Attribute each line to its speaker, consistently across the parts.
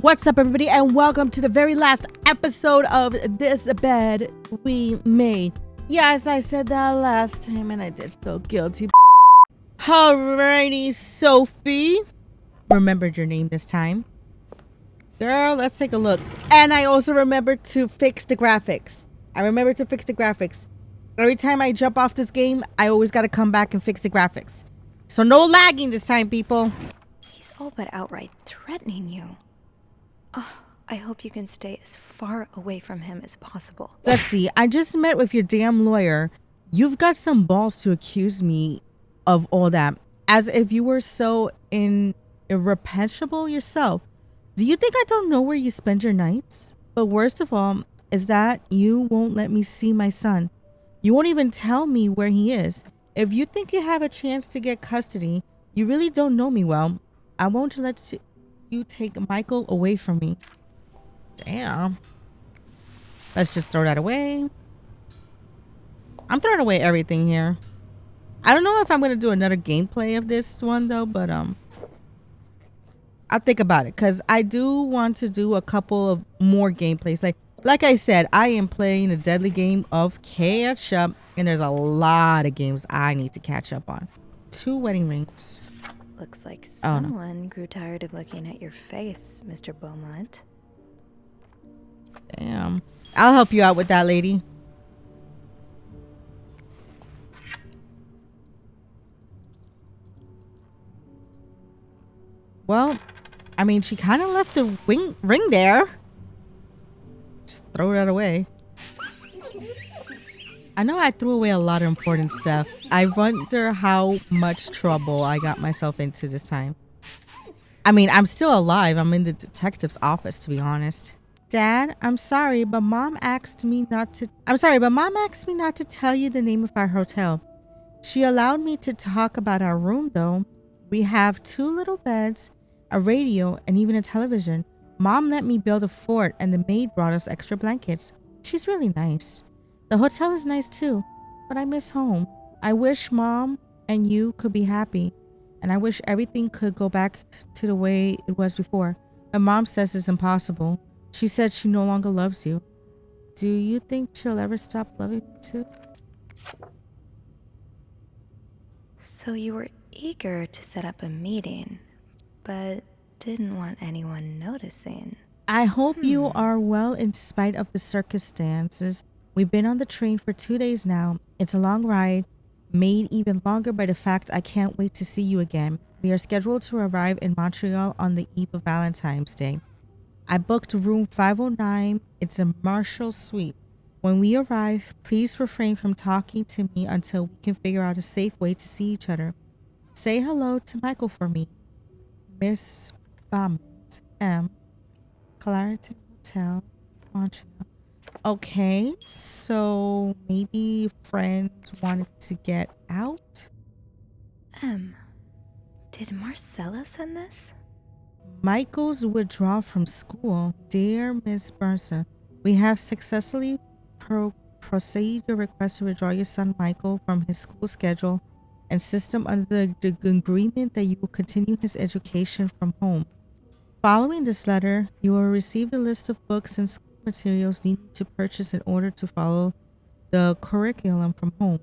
Speaker 1: What's up, everybody, and welcome to the very last episode of This Bed We Made. Yes, I said that last time and I did feel guilty. Alrighty, Sophie. Remembered your name this time. Girl, let's take a look. And I also remembered to fix the graphics. Every time I jump off this game, I always got to come back and fix the graphics. So no lagging this time, people.
Speaker 2: He's all but outright threatening you. Oh, I hope you can stay as far away from him as possible.
Speaker 1: Let's see. I just met with your damn lawyer. You've got some balls to accuse me of all that. As if you were so irrepressible yourself. Do you think I don't know where you spend your nights? But worst of all is that you won't let me see my son. You won't even tell me where he is. If you think you have a chance to get custody, you really don't know me well. I won't let you take Michael away from me. Damn. Let's just throw that away. I'm throwing away everything here. I don't know if I'm going to do another gameplay of this one though, but I'll think about it because I do want to do a couple of more gameplays. Like I said, I am playing a deadly game of catch up, and there's a lot of games I need to catch up on. 2 wedding rings.
Speaker 2: Looks like someone grew tired of looking at your face, Mr. Beaumont.
Speaker 1: Damn. I'll help you out with that, lady. Well, I mean, she kind of left the ring there. Just throw that away. I know I threw away a lot of important stuff. I wonder how much trouble I got myself into this time. I mean, I'm still alive. I'm in the detective's office, to be honest. Dad, I'm sorry, but Mom asked me not to tell you the name of our hotel. She allowed me to talk about our room, though. We have 2 little beds, a radio, and even a television. Mom let me build a fort, and the maid brought us extra blankets. She's really nice. The hotel is nice too, but I miss home. I wish Mom and you could be happy, and I wish everything could go back to the way it was before. But Mom says it's impossible. She said she no longer loves you. Do you think she'll ever stop loving me too?
Speaker 2: So you were eager to set up a meeting, but didn't want anyone noticing.
Speaker 1: I hope you are well in spite of the circumstances. We've been on the train for 2 days now. It's a long ride, made even longer by the fact I can't wait to see you again. We are scheduled to arrive in Montreal on the eve of Valentine's Day. I booked room 509. It's a Marshall suite. When we arrive, please refrain from talking to me until we can figure out a safe way to see each other. Say hello to Michael for me. Miss Beaumont, M. Clarendon Hotel, Montreal. Okay, so maybe friends wanted to get out?
Speaker 2: Did Marcella send this?
Speaker 1: Michael's withdrawal from school. Dear Miss Burson, we have successfully proceeded your request to withdraw your son Michael from his school schedule and system under the agreement that you will continue his education from home. Following this letter, you will receive the list of books and school materials needed to purchase in order to follow the curriculum from home.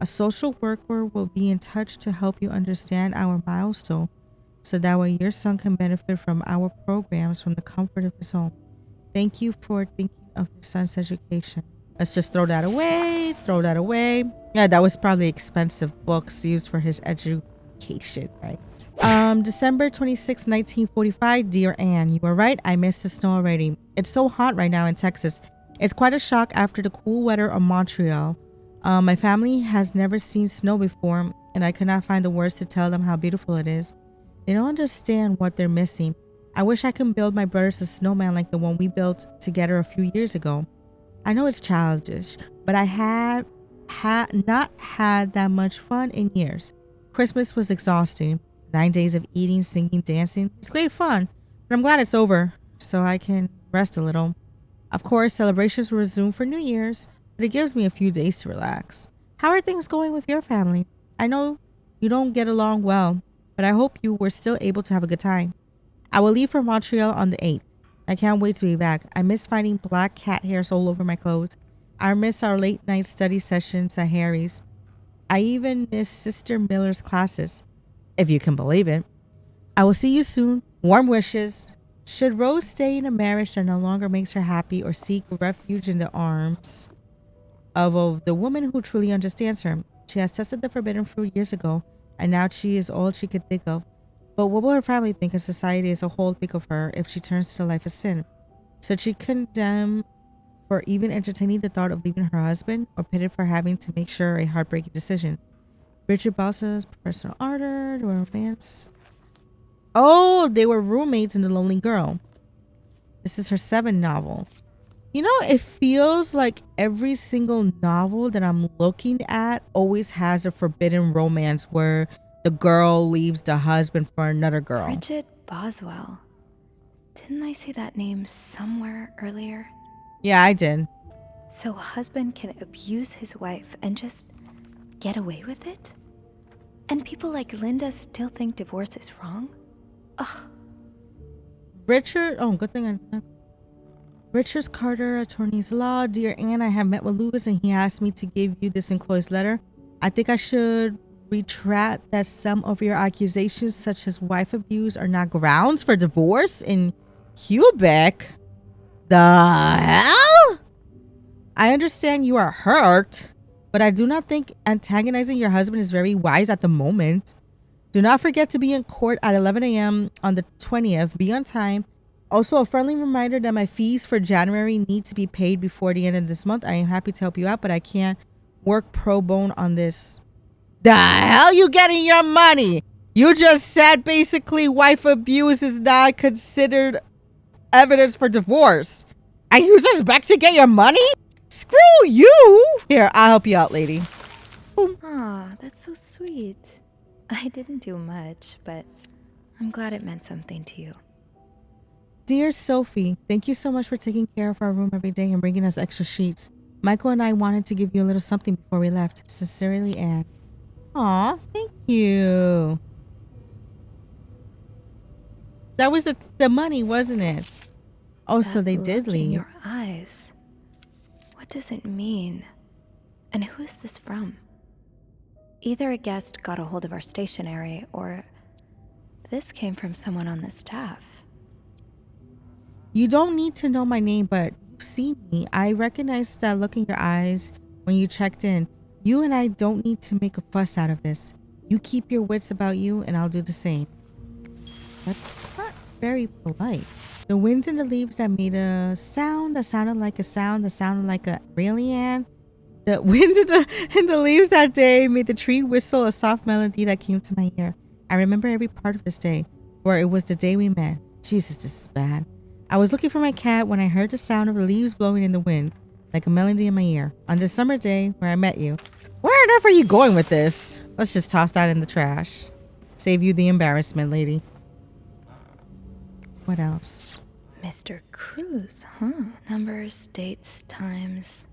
Speaker 1: A social worker will be in touch to help you understand our milestone so that way your son can benefit from our programs from the comfort of his home. Thank you for thinking of your son's education. Let's just throw that away. Yeah, that was probably expensive books used for his education, right? December 26, 1945. Dear Anne, you were right. I missed the snow already. It's so hot right now in Texas. It's quite a shock after the cool weather of Montreal. My family has never seen snow before, and I could not find the words to tell them how beautiful it is. They don't understand what they're missing. I wish I could build my brothers a snowman like the one we built together a few years ago. I know it's childish, but I have not had that much fun in years. Christmas was exhausting. 9 days of eating, singing, dancing. It's great fun, but I'm glad it's over so I can rest a little. Of course, celebrations will resume for New Year's, but it gives me a few days to relax. How are things going with your family? I know you don't get along well, but I hope you were still able to have a good time. I will leave for Montreal on the 8th. I can't wait to be back. I miss finding black cat hairs all over my clothes. I miss our late night study sessions at Harry's. I even miss Sister Miller's classes, if you can believe it. I will see you soon. Warm wishes. Should Rose stay in a marriage that no longer makes her happy or seek refuge in the arms of the woman who truly understands her? She has tested the forbidden fruit years ago, and now she is all she could think of. But what will her family think and society as a whole think of her if she turns to the life of sin? Should she condemn for even entertaining the thought of leaving her husband, or pitted for having to make sure a heartbreaking decision? Richard Balsa's professional ardor, the romance. Oh, they were roommates in The Lonely Girl. This is her 7th novel. You know, it feels like every single novel that I'm looking at always has a forbidden romance where the girl leaves the husband for another girl.
Speaker 2: Bridget Boswell. Didn't I see that name somewhere earlier?
Speaker 1: Yeah, I did.
Speaker 2: So a husband can abuse his wife and just get away with it? And people like Linda still think divorce is wrong? Ugh.
Speaker 1: Richard, oh, good thing I. Richard Carter, attorney's law. Dear Anne, I have met with Lewis and he asked me to give you this enclosed letter. I think I should retract that some of your accusations, such as wife abuse, are not grounds for divorce in Quebec. The hell? I understand you are hurt, but I do not think antagonizing your husband is very wise at the moment. Do not forget to be in court at 11 a.m. on the 20th. Be on time. Also, a friendly reminder that my fees for January need to be paid before the end of this month. I am happy to help you out, but I can't work pro bono on this. The hell you getting your money? You just said basically wife abuse is not considered evidence for divorce. And you just back to get your money? Screw you! Here, I'll help you out, lady. Boom.
Speaker 2: Aw, that's so sweet. I didn't do much, but I'm glad it meant something to you.
Speaker 1: Dear Sophie, thank you so much for taking care of our room every day and bringing us extra sheets. Michael and I wanted to give you a little something before we left. Sincerely, Anne. Aw, thank you. That was the money, wasn't it? Oh, so
Speaker 2: That
Speaker 1: they did
Speaker 2: look in
Speaker 1: leave.
Speaker 2: your eyes. What does it mean? And who is this from? Either a guest got a hold of our stationery, or this came from someone on the staff.
Speaker 1: You don't need to know my name, but you've seen me. I recognized that look in your eyes when you checked in. You and I don't need to make a fuss out of this. You keep your wits about you, and I'll do the same. That's not very polite. The wind in the leaves that made a sound that sounded like a sound that sounded like a really, Anne? The wind in the leaves that day made the tree whistle a soft melody that came to my ear. I remember every part of this day, for it was the day we met. Jesus, this is bad. I was looking for my cat when I heard the sound of the leaves blowing in the wind, like a melody in my ear. On this summer day where I met you. Where on earth are you going with this? Let's just toss that in the trash. Save you the embarrassment, lady. What else?
Speaker 2: Mr. Cruz, huh? Numbers, dates, times.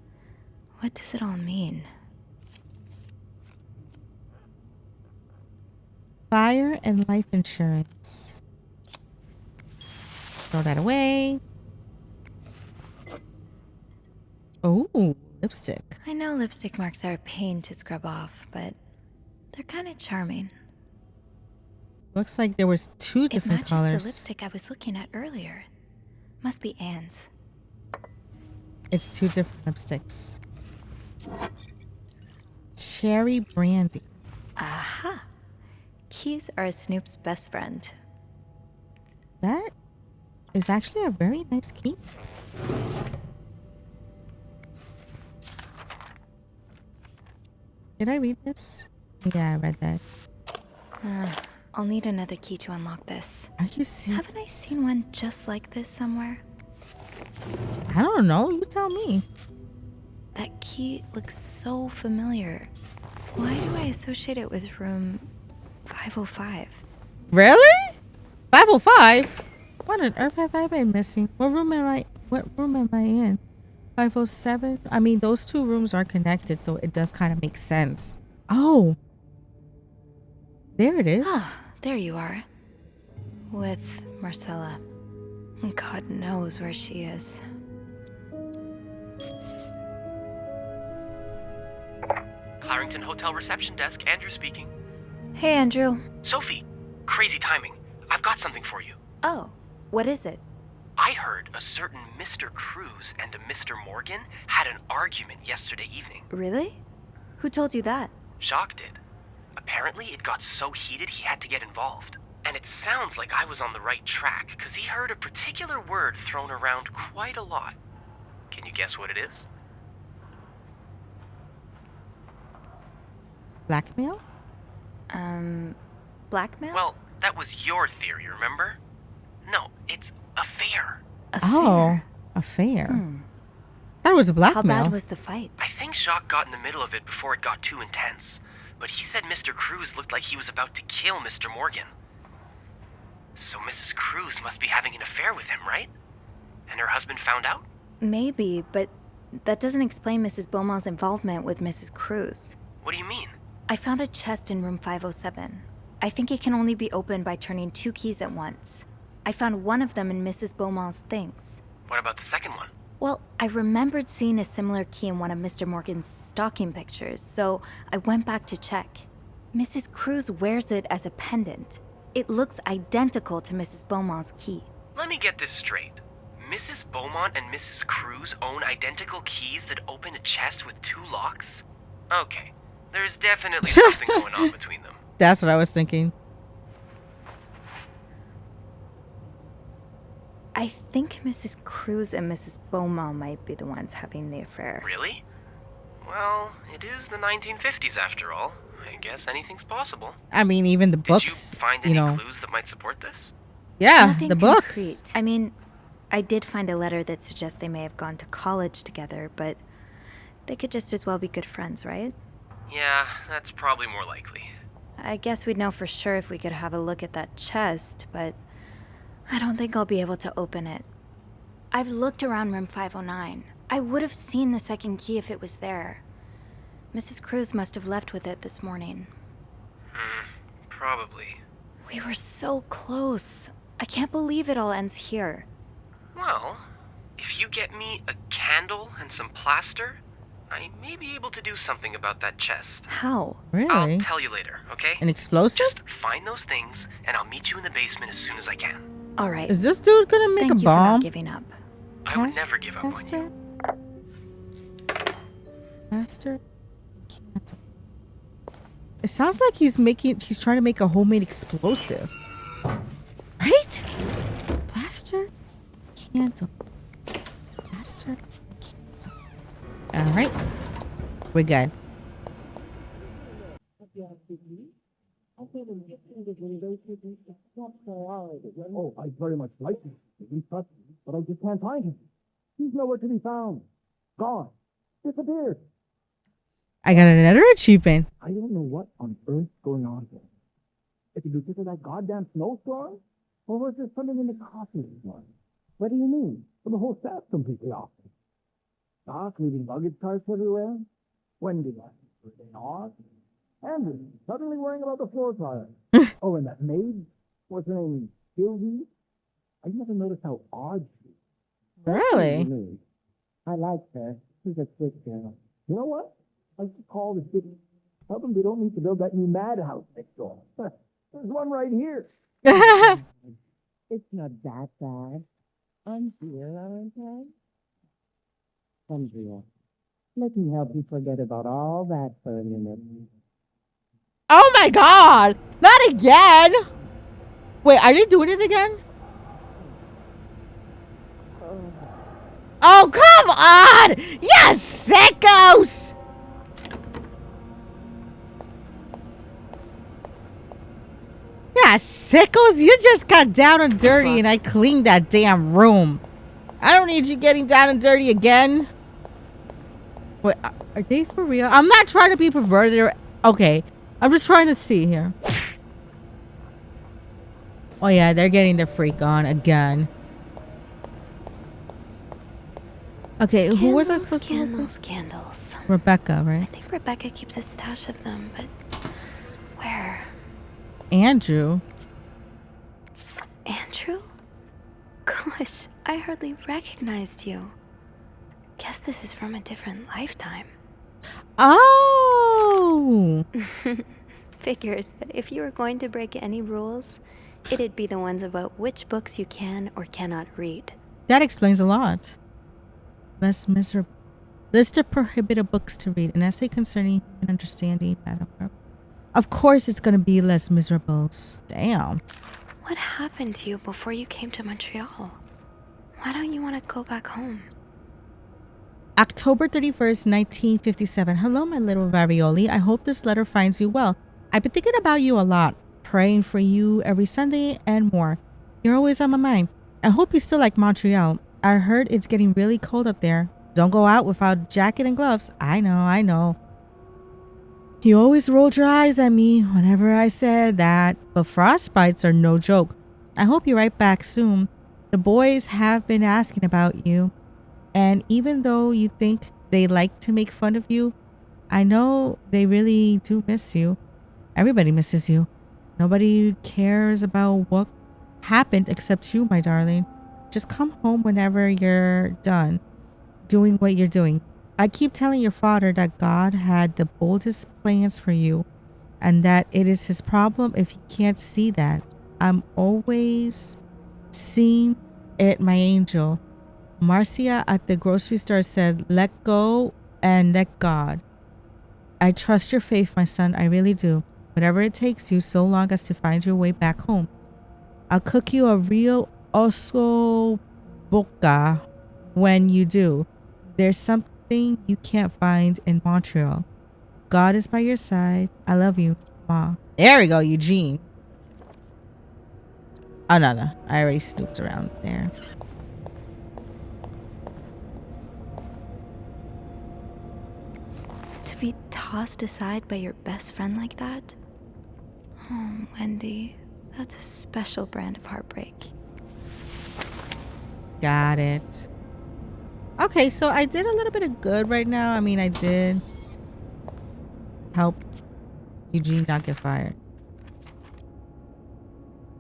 Speaker 2: What does it all mean?
Speaker 1: Fire and life insurance. Throw that away. Oh, lipstick.
Speaker 2: I know lipstick marks are a pain to scrub off, but they're kind of charming.
Speaker 1: Looks like there was 2 different
Speaker 2: it matches
Speaker 1: colors.
Speaker 2: the lipstick I was looking at earlier. Must be Anne's.
Speaker 1: It's 2 different lipsticks. Cherry brandy.
Speaker 2: Aha! Keys are Snoop's best friend.
Speaker 1: That is actually a very nice key. Did I read this? Yeah, I read that.
Speaker 2: I'll need another key to unlock this.
Speaker 1: Are you serious?
Speaker 2: Haven't I seen one just like this somewhere?
Speaker 1: I don't know. You tell me.
Speaker 2: That key looks so familiar. Why do I associate it with room 505?
Speaker 1: Really? 505? What on earth have I been missing? What room am I in? 507? I mean, those 2 rooms are connected, so it does kind of make sense. Oh. There it is.
Speaker 2: Ah, there you are. With Marcella. God knows where she is.
Speaker 3: Clarington Hotel reception desk, Andrew speaking.
Speaker 2: Hey, Andrew.
Speaker 3: Sophie, crazy timing. I've got something for you.
Speaker 2: Oh, what is it?
Speaker 3: I heard a certain Mr. Cruz and a Mr. Morgan had an argument yesterday evening.
Speaker 2: Really? Who told you that?
Speaker 3: Jacques did. Apparently, it got so heated he had to get involved. And it sounds like I was on the right track, because he heard a particular word thrown around quite a lot. Can you guess what it is?
Speaker 1: Blackmail?
Speaker 2: Blackmail?
Speaker 3: Well, that was your theory, remember? No, it's affair.
Speaker 1: Oh, affair. That was a
Speaker 2: How
Speaker 1: blackmail.
Speaker 2: bad was the fight?
Speaker 3: I think Jacques got in the middle of it before it got too intense, but he said Mr. Cruz looked like he was about to kill Mr. Morgan. So Mrs. Cruz must be having an affair with him, right? And her husband found out?
Speaker 2: Maybe, but that doesn't explain Mrs. Beaumont's involvement with Mrs. Cruz.
Speaker 3: What do you mean?
Speaker 2: I found a chest in room 507. I think it can only be opened by turning 2 keys at once. I found one of them in Mrs. Beaumont's things.
Speaker 3: What about the second one?
Speaker 2: Well, I remembered seeing a similar key in one of Mr. Morgan's stocking pictures, so I went back to check. Mrs. Cruz wears it as a pendant. It looks identical to Mrs. Beaumont's key.
Speaker 3: Let me get this straight. Mrs. Beaumont and Mrs. Cruz own identical keys that open a chest with 2 locks? Okay, there's definitely something going on between them.
Speaker 1: That's what I was thinking.
Speaker 2: I think Mrs. Cruz and Mrs. Beaumont might be the ones having the affair.
Speaker 3: Really? Well, it is the 1950s after all. I guess anything's possible.
Speaker 1: I mean, even the
Speaker 3: Did
Speaker 1: books,
Speaker 3: you find
Speaker 1: you
Speaker 3: any
Speaker 1: know.
Speaker 3: clues that might support this?
Speaker 1: Yeah,
Speaker 2: Nothing
Speaker 1: the books.
Speaker 2: concrete. I mean, I did find a letter that suggests they may have gone to college together, but they could just as well be good friends, right?
Speaker 3: Yeah, that's probably more likely.
Speaker 2: I guess we'd know for sure if we could have a look at that chest, but I don't think I'll be able to open it. I've looked around room 509. I would have seen the second key if it was there. Mrs. Cruz must have left with it this morning.
Speaker 3: Probably.
Speaker 2: We were so close. I can't believe it all ends here.
Speaker 3: Well, if you get me a candle and some plaster, I may be able to do something about that chest.
Speaker 2: How?
Speaker 1: Really?
Speaker 3: I'll tell you later, okay?
Speaker 1: An explosive?
Speaker 3: Just find those things, and I'll meet you in the basement as soon as I can.
Speaker 2: All right.
Speaker 1: Is this dude gonna make
Speaker 2: Thank
Speaker 1: a
Speaker 2: you for not
Speaker 1: bomb?
Speaker 2: giving up.
Speaker 3: I would never give up on
Speaker 1: Pastor?
Speaker 3: you.
Speaker 1: Pastor? Can't. It sounds like he's trying to make a homemade explosive. Right? Plaster? Candle. Plaster? Candle. Alright. We're good.
Speaker 4: Oh, I very much like him. He's trust me, but I just can't find him. He's nowhere to be found. Gone. Disappeared.
Speaker 1: I got another achievement.
Speaker 4: I don't know what on earth's going on here. Is it because of that goddamn snowstorm? Or was there something in the coffee this morning? What do you mean? Well, the whole staff's completely off. Doc leaving luggage carts everywhere? Wendy was they not? Andrew suddenly worrying about the floor tile. Oh, and that maid? What's her name? Sylvie? I never noticed how odd she is.
Speaker 1: Really?
Speaker 4: Maid. I like her. She's a sweet girl. You know what? I should call the city. Tell them they don't need to build that new madhouse next door. There's one right here. It's not that bad. I'm here, aren't I? Come here. Let me help you forget about all that for a minute.
Speaker 1: Oh my god! Not again! Wait, are they doing it again? Oh, come on! Yes, sickos! Yeah, sickos, you just got down and dirty and I cleaned that damn room. I don't need you getting down and dirty again. Wait, are they for real? I'm not trying to be perverted or... Okay, I'm just trying to see here. Oh yeah, they're getting their freak on again. Okay, who was I supposed to work with?
Speaker 2: Candles.
Speaker 1: Rebecca,
Speaker 2: I
Speaker 1: right?
Speaker 2: think Rebecca keeps a stash of them, but where?
Speaker 1: Andrew.
Speaker 2: Andrew? Gosh, I hardly recognized you. Guess this is from a different lifetime.
Speaker 1: Oh!
Speaker 2: Figures that if you were going to break any rules, it'd be the ones about which books you can or cannot read.
Speaker 1: That explains a lot. Less miserable. List of prohibited books to read. An essay concerning human understanding. Of course it's going to be Les Miserables. Damn.
Speaker 2: What happened to you before you came to Montreal? Why don't you want to go back home?
Speaker 1: October 31st, 1957. Hello, my little ravioli. I hope this letter finds you well. I've been thinking about you a lot, praying for you every Sunday and more. You're always on my mind. I hope you still like Montreal. I heard it's getting really cold up there. Don't go out without jacket and gloves. I know. You always rolled your eyes at me whenever I said that, but frostbites are no joke. I hope you're right back soon. The boys have been asking about you, and even though you think they like to make fun of you, I know they really do miss you. Everybody misses you. Nobody cares about what happened except you, my darling. Just come home whenever you're done doing what you're doing. I keep telling your father that God had the boldest plans for you and that it is his problem if he can't see that. I'm always seeing it, my angel. Marcia at the grocery store said, let go and let God. I trust your faith, my son. I really do. Whatever it takes you, so long as to find your way back home. I'll cook you a real osso boca when you do. There's something you can't find in Montreal. God is by your side. I love you, Ma. There we go, Eugene. Oh, no. I already snooped around there.
Speaker 2: To be tossed aside by your best friend like that? Oh, Wendy, that's a special brand of heartbreak.
Speaker 1: Got it. Okay, so I did a little bit of good right now. I mean, I did help Eugene not get fired.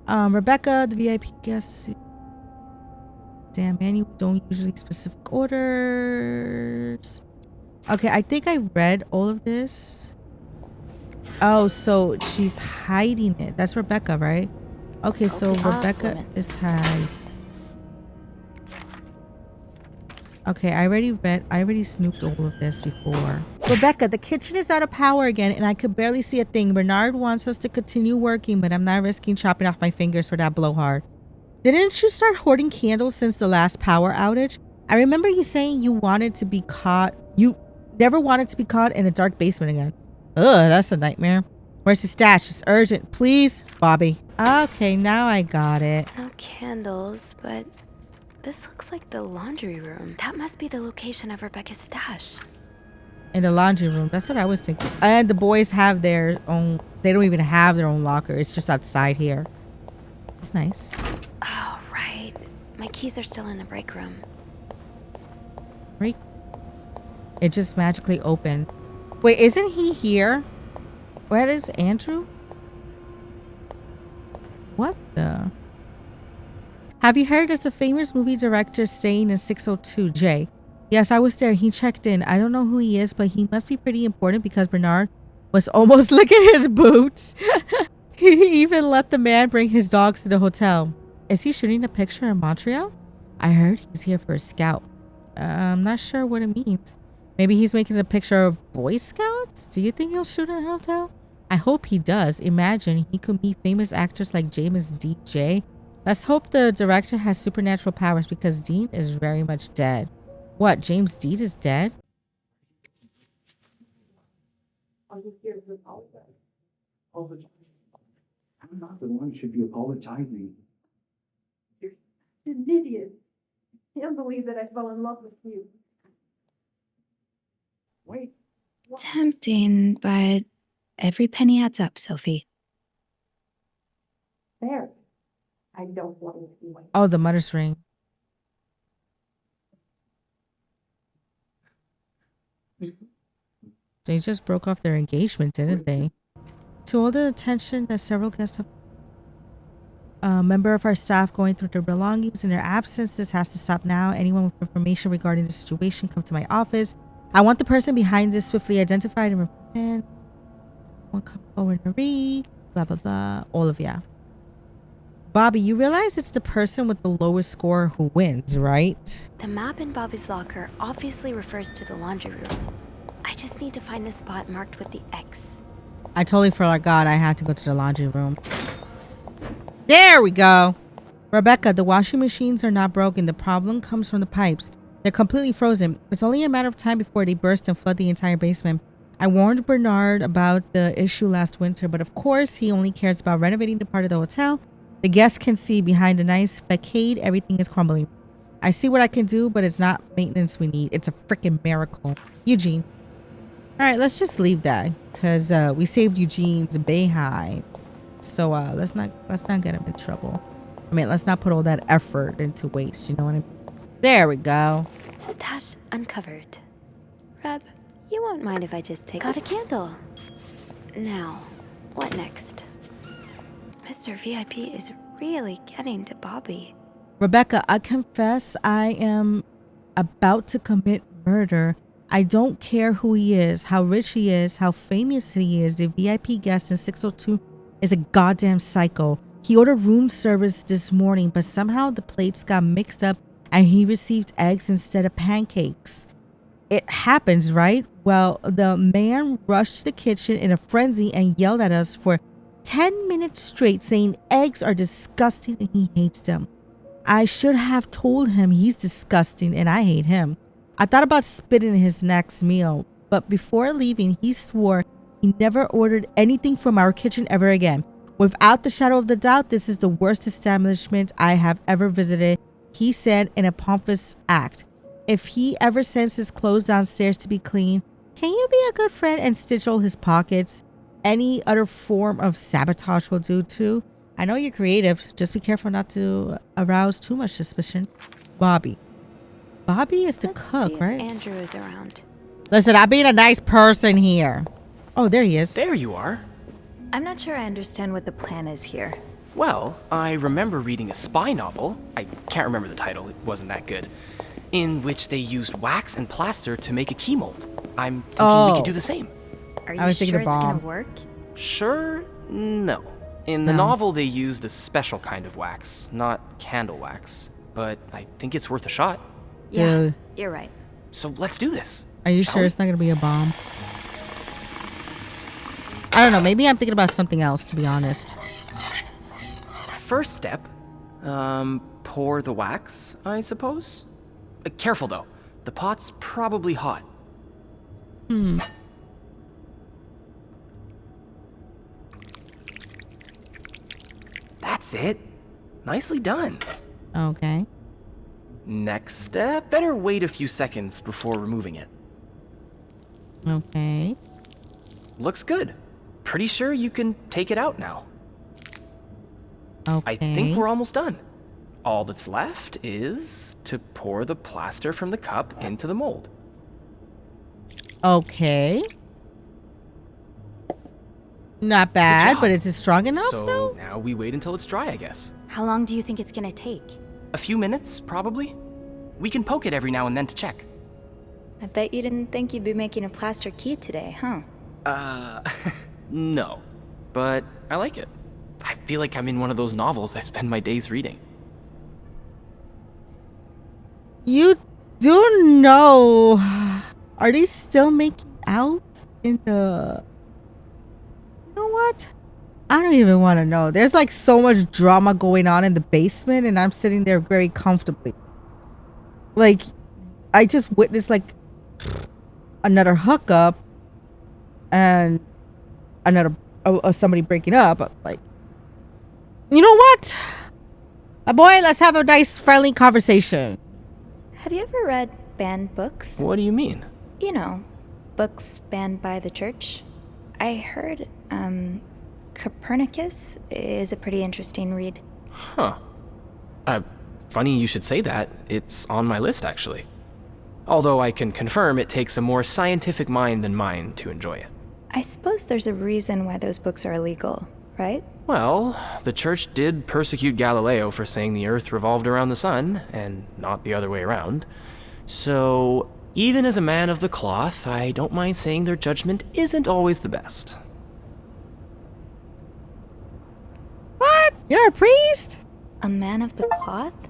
Speaker 1: Rebecca, the VIP guest. Damn, man, you don't usually specific orders. Okay, I think I read all of this. Oh, so she's hiding it. That's Rebecca, right? Okay, so Rebecca is hiding. Okay, I already snooped all of this before. Rebecca, the kitchen is out of power again and I could barely see a thing. Bernard wants us to continue working, but I'm not risking chopping off my fingers for that blowhard. Didn't you start hoarding candles since the last power outage? I remember you saying you never wanted to be caught in the dark basement again. Ugh, that's a nightmare. Where's the stash? It's urgent. Please, Bobby. Okay, now I got it.
Speaker 2: No candles, but this looks like the laundry room. That must be the location of Rebecca's stash.
Speaker 1: In the laundry room. That's what I was thinking. And the boys have their own. They don't even have their own locker. It's just outside here. It's nice.
Speaker 2: Oh, right. My keys are still in the break room.
Speaker 1: Break. It just magically opened. Wait, isn't he here? Where is Andrew? What the? Have you heard there's a famous movie director staying in 602J? Yes, I was there. He checked in. I don't know who he is, but he must be pretty important because Bernard was almost licking his boots. He even let the man bring his dogs to the hotel. Is he shooting a picture in Montreal? I heard he's here for a scout. I'm not sure what it means. Maybe he's making a picture of Boy Scouts? Do you think he'll shoot in a hotel? I hope he does. Imagine he could meet famous actors like James D.J. Let's hope the director has supernatural powers because Dean is very much dead. What, James Dean is dead?
Speaker 4: I'm just here to apologize. I'm not the one who should be apologizing.
Speaker 5: You're an idiot. Can't believe that I fell in love with you.
Speaker 4: Wait. What?
Speaker 2: Tempting, but every penny adds up, Sophie.
Speaker 5: There. I don't want to see my.
Speaker 1: Oh, the mother's ring. They just broke off their engagement, didn't they? To all the attention that several guests have... a member of our staff going through their belongings in their absence. This has to stop now. Anyone with information regarding the situation, come to my office. I want the person behind this swiftly identified and reprimanded. One come forward to read. Blah, blah, blah. All of ya. Bobby, you realize it's the person with the lowest score who wins, right?
Speaker 2: The map in Bobby's locker obviously refers to the laundry room. I just need to find the spot marked with the X.
Speaker 1: I totally forgot I had to go to the laundry room. There we go. Rebecca, the washing machines are not broken. The problem comes from the pipes. They're completely frozen. It's only a matter of time before they burst and flood the entire basement. I warned Bernard about the issue last winter, but of course he only cares about renovating the part of the hotel. The guests can see behind the nice facade, everything is crumbling. I see what I can do, but it's not maintenance we need. It's a freaking miracle. Eugene. All right, let's just leave that because we saved Eugene's behind. So let's not get him in trouble. I mean, let's not put all that effort into waste. You know what I mean? There we go.
Speaker 2: Stash uncovered. Reb, you won't mind if I just take out a candle. Now, what next? Mr. VIP is really getting to Bobby.
Speaker 1: Rebecca, I confess I am about to commit murder. I don't care who he is, how rich he is, how famous he is. The VIP guest in 602 is a goddamn psycho. He ordered room service this morning, but somehow the plates got mixed up and he received eggs instead of pancakes. It happens, right? Well, the man rushed to the kitchen in a frenzy and yelled at us for 10 minutes straight, saying eggs are disgusting and he hates them. I should have told him he's disgusting and I hate him. I thought about spitting in his next meal, but before leaving, he swore he never ordered anything from our kitchen ever again. Without the shadow of the doubt, this is the worst establishment I have ever visited, he said in a pompous act. If he ever sends his clothes downstairs to be clean, can you be a good friend and stitch all his pockets? Any other form of sabotage will do too. I know you're creative. Just be careful not to arouse too much suspicion. Bobby. Bobby is the
Speaker 2: Let's
Speaker 1: cook,
Speaker 2: see if
Speaker 1: right?
Speaker 2: Andrew is around.
Speaker 1: Listen, I'm being a nice person here. Oh, there he is.
Speaker 3: There you are.
Speaker 2: I'm not sure I understand what the plan is here.
Speaker 3: Well, I remember reading a spy novel. I can't remember the title, it wasn't that good. In which they used wax and plaster to make a key mold. I'm thinking we could do the same.
Speaker 2: Are
Speaker 1: I
Speaker 2: you
Speaker 1: was thinking
Speaker 2: sure
Speaker 1: a
Speaker 2: it's gonna
Speaker 1: bomb.
Speaker 2: work?
Speaker 3: Sure? No. In the
Speaker 1: No.
Speaker 3: novel, they used a special kind of wax, not candle wax. But I think it's worth a shot.
Speaker 2: Yeah,
Speaker 1: Dude.
Speaker 2: you're right.
Speaker 3: So let's do this.
Speaker 1: Are you
Speaker 3: Shall
Speaker 1: sure
Speaker 3: we?
Speaker 1: it's not going to be a bomb? I don't know. Maybe I'm thinking about something else, to be honest.
Speaker 3: First step, pour the wax, I suppose? Careful though, the pot's probably hot. That's it. Nicely done.
Speaker 1: Okay.
Speaker 3: Next step, better wait a few seconds before removing it.
Speaker 1: Okay.
Speaker 3: Looks good. Pretty sure you can take it out now.
Speaker 1: Okay.
Speaker 3: I think we're almost done. All that's left is to pour the plaster from the cup into the mold.
Speaker 1: Okay. Not bad,
Speaker 3: job.
Speaker 1: but is it strong enough
Speaker 3: So
Speaker 1: though?
Speaker 3: now we wait until it's dry, I guess.
Speaker 2: How long do you think it's gonna take?
Speaker 3: A few minutes, probably. We can poke it every now and then to check.
Speaker 2: I bet you didn't think you'd be making a plaster key today, huh?
Speaker 3: No. But I like it. I feel like I'm in one of those novels I spend my days reading.
Speaker 1: You do know. Are they still making out in the... You know what? I don't even want to know. There's like so much drama going on in the basement and I'm sitting there very comfortably. Like, I just witnessed like another hookup and another somebody breaking up. Like, you know what? My boy, let's have a nice friendly conversation.
Speaker 2: Have you ever read banned books?
Speaker 3: What do you mean?
Speaker 2: You know, books banned by the church. I heard, Copernicus is a pretty interesting read.
Speaker 3: Huh. Funny you should say that. It's on my list, actually. Although I can confirm it takes a more scientific mind than mine to enjoy it.
Speaker 2: I suppose there's a reason why those books are illegal, right?
Speaker 3: Well, the church did persecute Galileo for saying the Earth revolved around the sun, and not the other way around. So, even as a man of the cloth, I don't mind saying their judgment isn't always the best.
Speaker 1: What? You're a priest?
Speaker 2: A man of the cloth?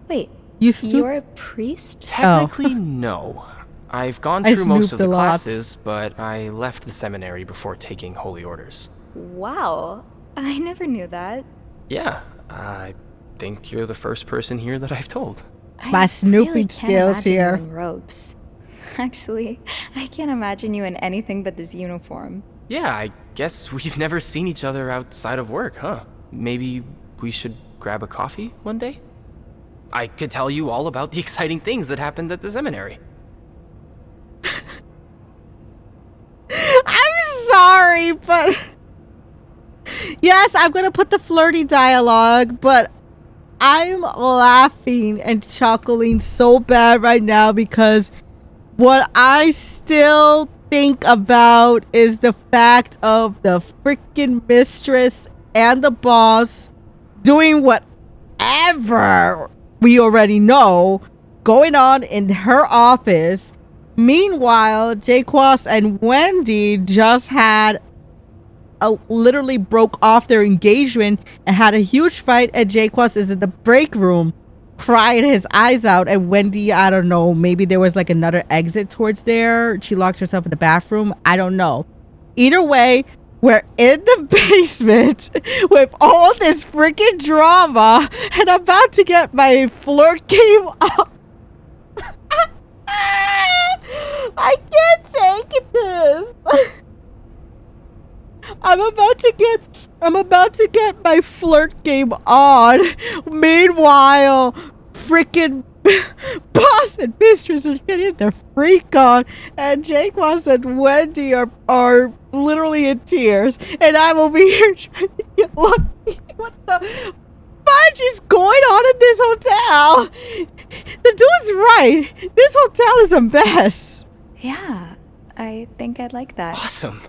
Speaker 2: Wait,
Speaker 1: You snooped?
Speaker 2: you're a priest?
Speaker 3: Technically, no. I've gone
Speaker 1: I
Speaker 3: through most of
Speaker 1: snooped a
Speaker 3: the
Speaker 1: lot.
Speaker 3: classes, but I left the seminary before taking holy orders.
Speaker 2: Wow, I never knew that.
Speaker 3: Yeah, I think you're the first person here that I've told.
Speaker 1: My
Speaker 2: I
Speaker 1: snooping
Speaker 2: really can't
Speaker 1: skills
Speaker 2: imagine
Speaker 1: here.
Speaker 2: You in robes. Actually, I can't imagine you in anything but this uniform.
Speaker 3: Yeah, I guess we've never seen each other outside of work, huh? Maybe we should grab a coffee one day? I could tell you all about the exciting things that happened at the seminary.
Speaker 1: I'm sorry, but yes, I'm gonna put the flirty dialogue, but I'm laughing and chuckling so bad right now because what I still think about is the fact of the freaking mistress and the boss doing whatever we already know going on in her office. Meanwhile, Jaquas and Wendy just had literally broke off their engagement and had a huge fight, and Jaquas is in the break room crying his eyes out, and Wendy, I don't know, maybe there was like another exit towards there. She locked herself in the bathroom. I don't know. Either way, we're in the basement with all this freaking drama, and I'm about to get my flirt game up. I can't take this. I'm about to get my flirt game on. Meanwhile, freaking boss and mistress are getting their freak on, and Jaquas and Wendy are literally in tears, and I'm over here trying to get lucky. What the fudge is going on in this hotel? The dude's right. This hotel is a mess.
Speaker 2: Yeah, I think I'd like that.
Speaker 3: Awesome.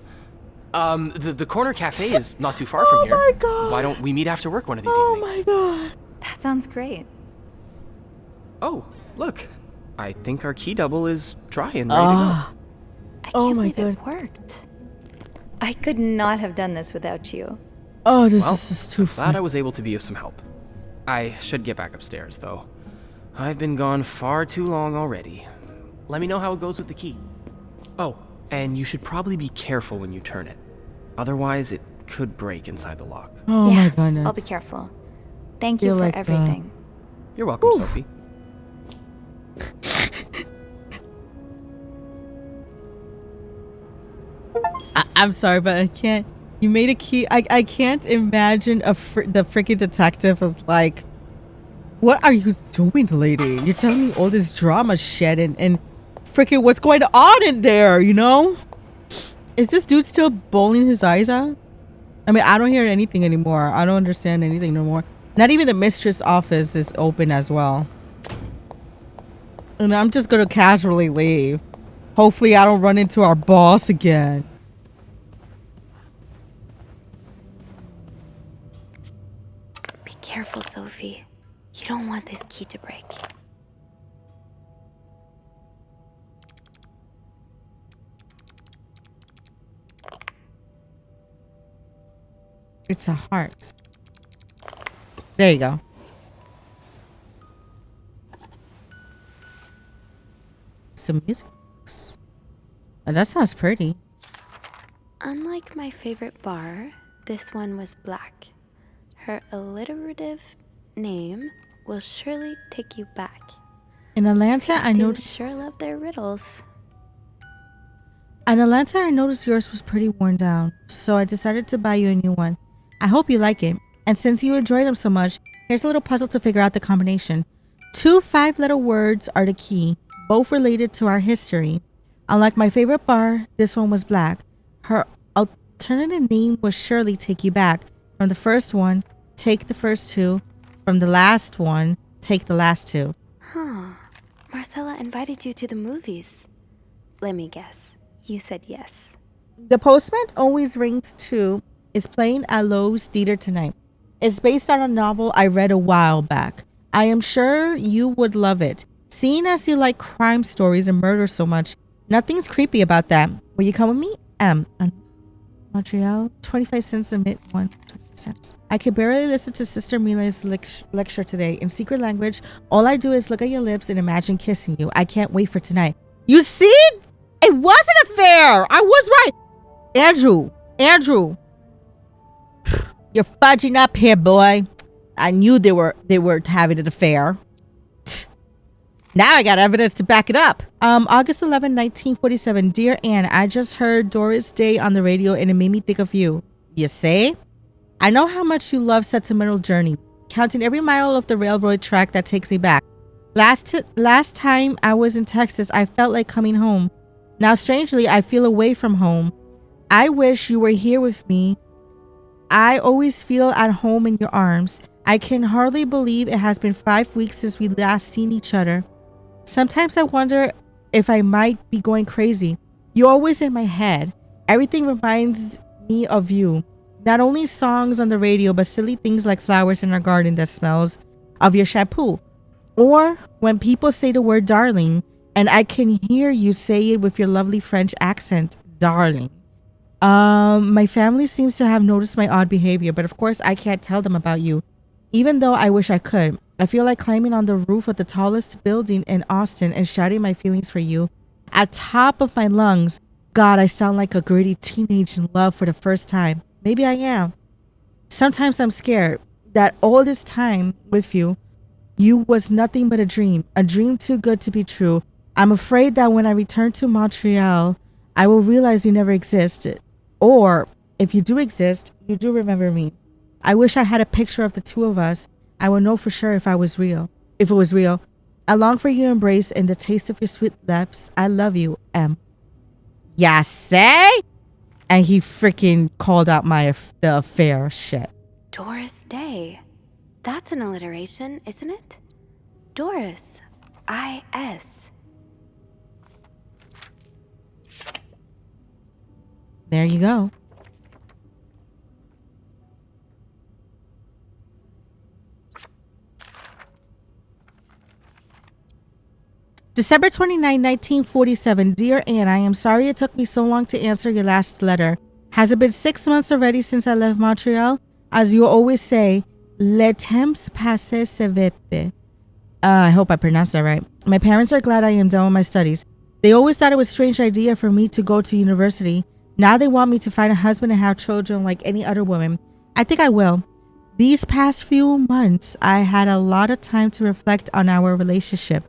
Speaker 3: The corner cafe is not too far from here.
Speaker 1: Oh my god.
Speaker 3: Why don't we meet after work one of these
Speaker 1: Oh
Speaker 3: evenings?
Speaker 1: my god.
Speaker 2: That sounds great.
Speaker 3: Oh, look. I think our key double is dry and ready to go.
Speaker 2: I
Speaker 1: Oh
Speaker 2: can't
Speaker 1: my
Speaker 2: believe it worked. I could not have done this without you.
Speaker 1: Oh, this
Speaker 3: Well,
Speaker 1: is just too
Speaker 3: Glad
Speaker 1: fun.
Speaker 3: I was able to be of some help. I should get back upstairs, though. I've been gone far too long already. Let me know how it goes with the key. Oh, and you should probably be careful when you turn it. Otherwise, it could break inside the lock.
Speaker 1: Oh
Speaker 2: yeah,
Speaker 1: my goodness.
Speaker 2: I'll be careful. Thank you
Speaker 1: Feel
Speaker 2: for
Speaker 1: like,
Speaker 2: everything.
Speaker 3: You're welcome,
Speaker 1: Ooh.
Speaker 3: Sophie.
Speaker 1: I'm sorry, but I can't. You made a key. I can't imagine the freaking detective was like, what are you doing, lady? You're telling me all this drama shit and freaking what's going on in there, you know? Is this dude still bawling his eyes out? I mean, I don't hear anything anymore. I don't understand anything no more. Not even the mistress office is open as well. And I'm just gonna casually leave. Hopefully I don't run into our boss again.
Speaker 2: Be careful, Sophie. You don't want this key to break.
Speaker 1: It's a heart. There you go. Some music. Oh, that sounds pretty.
Speaker 2: Unlike my favorite bar, this one was black. Her alliterative name will surely take you back.
Speaker 1: In Atlanta, I
Speaker 2: These dudes
Speaker 1: noticed.
Speaker 2: sure love their riddles.
Speaker 1: In Atlanta, I noticed yours was pretty worn down, so I decided to buy you a new one. I hope you like it. And since you enjoyed them so much, here's a little puzzle to figure out the combination. 2 5-letter words are the key, both related to our history. Unlike my favorite bar, this one was black. Her alternative name was surely take you back. From the first one, take the first 2. From the last one, take the last 2.
Speaker 2: Huh. Marcella invited you to the movies. Let me guess. You said yes.
Speaker 1: The postman always rings 2 is playing at Lowe's Theater tonight. It's based on a novel I read a while back. I am sure you would love it. Seeing as you like crime stories and murder so much, nothing's creepy about that. Will you come with me? On Montreal, 25 cents a minute, 1 I could barely listen to Sister Mila's lecture today. In secret language, all I do is look at your lips and imagine kissing you. I can't wait for tonight. You see? It wasn't a fair. I was right. Andrew. You're fudging up here, boy. I knew they were having an affair. Now I got evidence to back it up. August 11, 1947. Dear Anne, I just heard Doris Day on the radio and it made me think of you. You say? I know how much you love Sentimental Journey, counting every mile of the railroad track that takes me back. Last time I was in Texas, I felt like coming home. Now, strangely, I feel away from home. I wish you were here with me. I always feel at home in your arms. I can hardly believe it has been 5 weeks since we last seen each other. Sometimes I wonder if I might be going crazy. You're always in my head. Everything reminds me of you. Not only songs on the radio, but silly things like flowers in our garden that smells of your shampoo. Or when people say the word darling, and I can hear you say it with your lovely French accent, darling. My family seems to have noticed my odd behavior, but of course I can't tell them about you. Even though I wish I could. I feel like climbing on the roof of the tallest building in Austin and shouting my feelings for you at top of my lungs. God, I sound like a gritty teenage in love for the first time. Maybe I am. Sometimes I'm scared that all this time with you was nothing but a dream too good to be true. I'm afraid that when I return to Montreal, I will realize you never existed. Or if you do exist, you do remember me. I wish I had a picture of the two of us. I will know for sure if it was real. I long for your embrace and the taste of your sweet lips. I love you, M. Ya say? And he freaking called out the affair shit.
Speaker 2: Doris Day. That's an alliteration, isn't it? Doris. I-S.
Speaker 1: There you go. December 29, 1947. Dear Anne, I am sorry it took me so long to answer your last letter. Has it been 6 months already since I left Montreal? As you always say, le temps passe si vite. I hope I pronounced that right. My parents are glad I am done with my studies. They always thought it was a strange idea for me to go to university. Now they want me to find a husband and have children like any other woman. I think I will. These past few months, I had a lot of time to reflect on our relationship.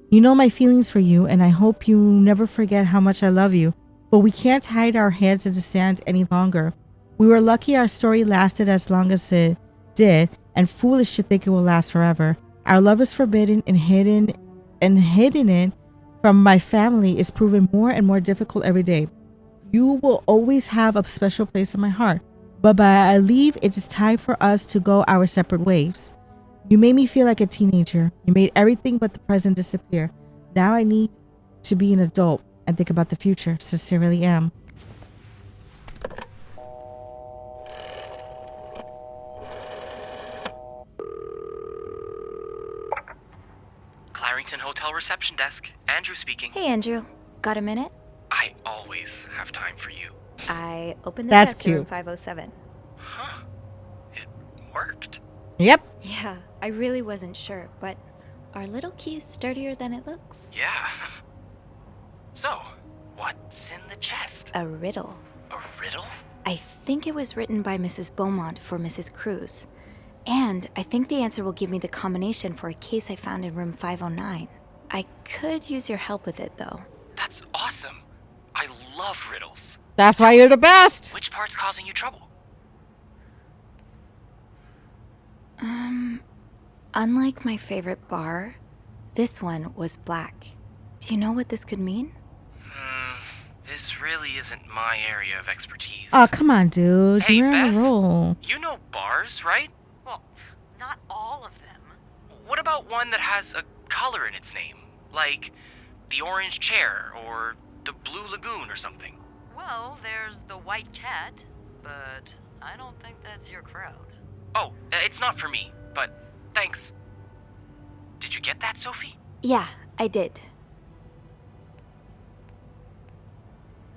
Speaker 1: You know my feelings for you, and I hope you never forget how much I love you. But we can't hide our heads in the sand any longer. We were lucky our story lasted as long as it did, and foolish to think it will last forever. Our love is forbidden and hidden it from my family is proving more and more difficult every day. You will always have a special place in my heart. But by I leave, it is time for us to go our separate ways. You made me feel like a teenager. You made everything but the present disappear. Now I need to be an adult and think about the future. Sincerely, am.
Speaker 3: Clarington Hotel reception desk. Andrew speaking.
Speaker 2: Hey, Andrew. Got a minute?
Speaker 3: I always have time for you.
Speaker 2: I opened the
Speaker 1: That's
Speaker 2: chest to room
Speaker 1: cute.
Speaker 2: 507.
Speaker 3: Huh. It worked.
Speaker 1: Yep.
Speaker 2: Yeah, I really wasn't sure, but are little keys sturdier than it looks?
Speaker 3: Yeah. So, what's in the chest?
Speaker 2: A riddle.
Speaker 3: A riddle?
Speaker 2: I think it was written by Mrs. Beaumont for Mrs. Cruz. And I think the answer will give me the combination for a case I found in room 509. I could use your help with it, though.
Speaker 3: That's awesome. I love riddles.
Speaker 1: That's why you're the best.
Speaker 3: Which part's causing you trouble?
Speaker 2: Unlike my favorite bar, this one was black. Do you know what this could mean?
Speaker 3: This really isn't my area of expertise.
Speaker 1: Oh, come on, dude.
Speaker 3: Hey,
Speaker 1: You're on
Speaker 3: Beth,
Speaker 1: a roll.
Speaker 3: you know bars, right?
Speaker 6: Well, not all of them.
Speaker 3: What about one that has a color in its name? Like the Orange Chair or the Blue Lagoon or something?
Speaker 6: Well, there's the White Cat, but I don't think that's your crowd.
Speaker 3: Oh, it's not for me, but thanks. Did you get that, Sophie?
Speaker 2: Yeah, I did.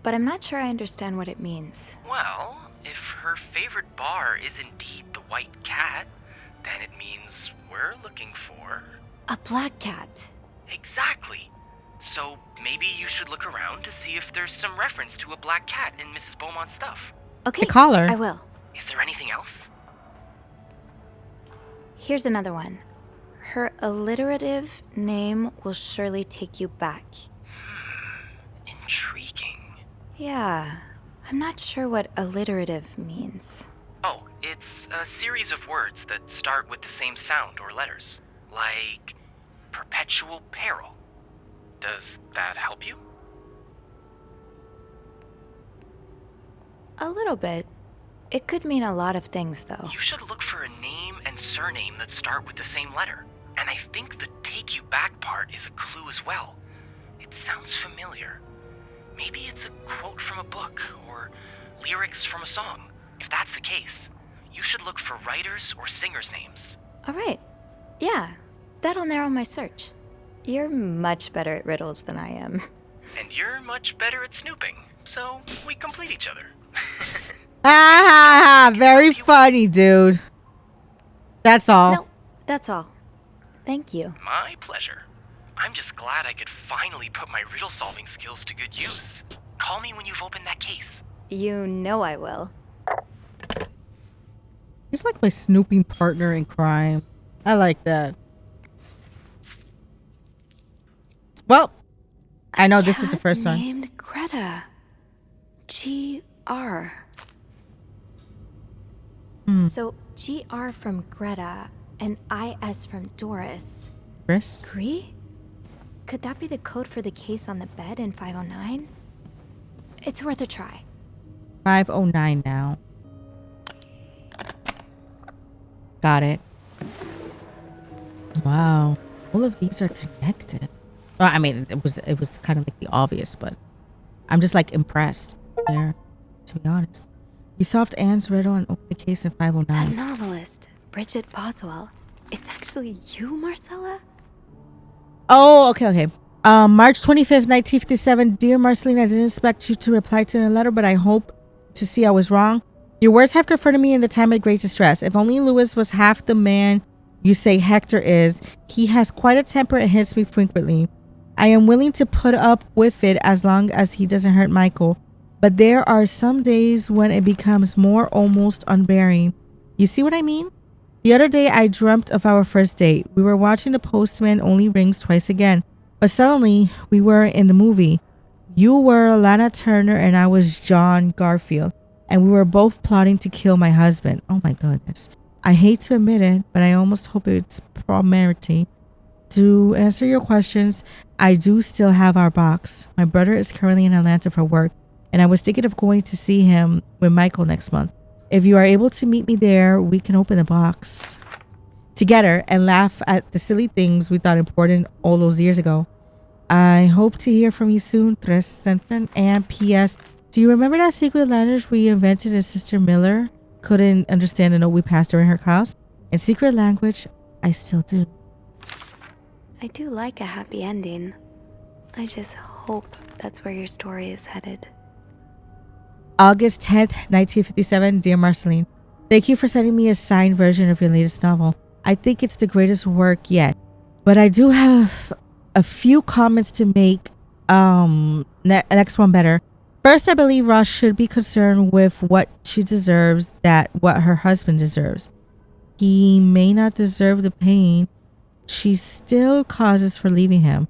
Speaker 2: But I'm not sure I understand what it means.
Speaker 3: Well, if her favorite bar is indeed the White Cat, then it means we're looking for...
Speaker 2: A black cat.
Speaker 3: Exactly. So maybe you should look around to see if there's some reference to a black cat in Mrs. Beaumont's stuff.
Speaker 2: Okay,
Speaker 1: The collar.
Speaker 2: I will.
Speaker 3: Is there anything else?
Speaker 2: Here's another one. Her alliterative name will surely take you back.
Speaker 3: Intriguing.
Speaker 2: Yeah, I'm not sure what alliterative means.
Speaker 3: Oh, it's a series of words that start with the same sound or letters. Like perpetual peril. Does that help you?
Speaker 2: A little bit. It could mean a lot of things, though.
Speaker 3: You should look for a name and surname that start with the same letter. And I think the take you back part is a clue as well. It sounds familiar. Maybe it's a quote from a book or lyrics from a song. If that's the case, you should look for writers or singers' names.
Speaker 2: All right. Yeah, that'll narrow my search. You're much better at riddles than I am.
Speaker 3: And you're much better at snooping, so we complete each other.
Speaker 1: Ah, very funny, dude. That's all.
Speaker 2: No, that's all. Thank you.
Speaker 3: My pleasure. I'm just glad I could finally put my riddle solving skills to good use. Call me when you've opened that case.
Speaker 2: You know I will.
Speaker 1: He's like my snooping partner in crime. I like that. Well, I know this is the first one.
Speaker 2: Named Greta. G.R. So G.R. from Greta and I.S. from Doris.
Speaker 1: Chris?
Speaker 2: Gree? Could that be the code for the case on the bed in 509? It's worth a try.
Speaker 1: 509 now. Got it. Wow. All of these are connected. Well, I mean, it was kind of like the obvious, but I'm just like impressed there, to be honest. You solved Anne's riddle and opened the case in
Speaker 2: That
Speaker 1: 509.
Speaker 2: novelist, Bridget Boswell, is actually you, Marcella?
Speaker 1: Oh, okay. March 25th, 1957. Dear Marceline, I didn't expect you to reply to my letter, but I hope to see I was wrong. Your words have confronted me in the time of great distress. If only Lewis was half the man you say Hector is. He has quite a temper and hits me frequently. I am willing to put up with it as long as he doesn't hurt Michael. But there are some days when it becomes more almost unbearing. You see what I mean? The other day I dreamt of our first date. We were watching The Postman Only Rings Twice Again. But suddenly we were in the movie. You were Lana Turner and I was John Garfield. And we were both plotting to kill my husband. Oh my goodness. I hate to admit it, but I almost hope it's premeditated. To answer your questions, I do still have our box. My brother is currently in Atlanta for work, and I was thinking of going to see him with Michael next month. If you are able to meet me there, we can open the box together and laugh at the silly things we thought important all those years ago. I hope to hear from you soon. And P.S. Do you remember that secret language we invented and Sister Miller couldn't understand the note we passed during her class? In secret language, I still do.
Speaker 2: I do like a happy ending. I just hope that's where your story is headed.
Speaker 1: August 10th, 1957. Dear Marceline, thank you for sending me a signed version of your latest novel. I think it's the greatest work yet. But I do have a few comments to make next one better. First, I believe Ross should be concerned with what she deserves, that what her husband deserves. He may not deserve the pain she still causes for leaving him,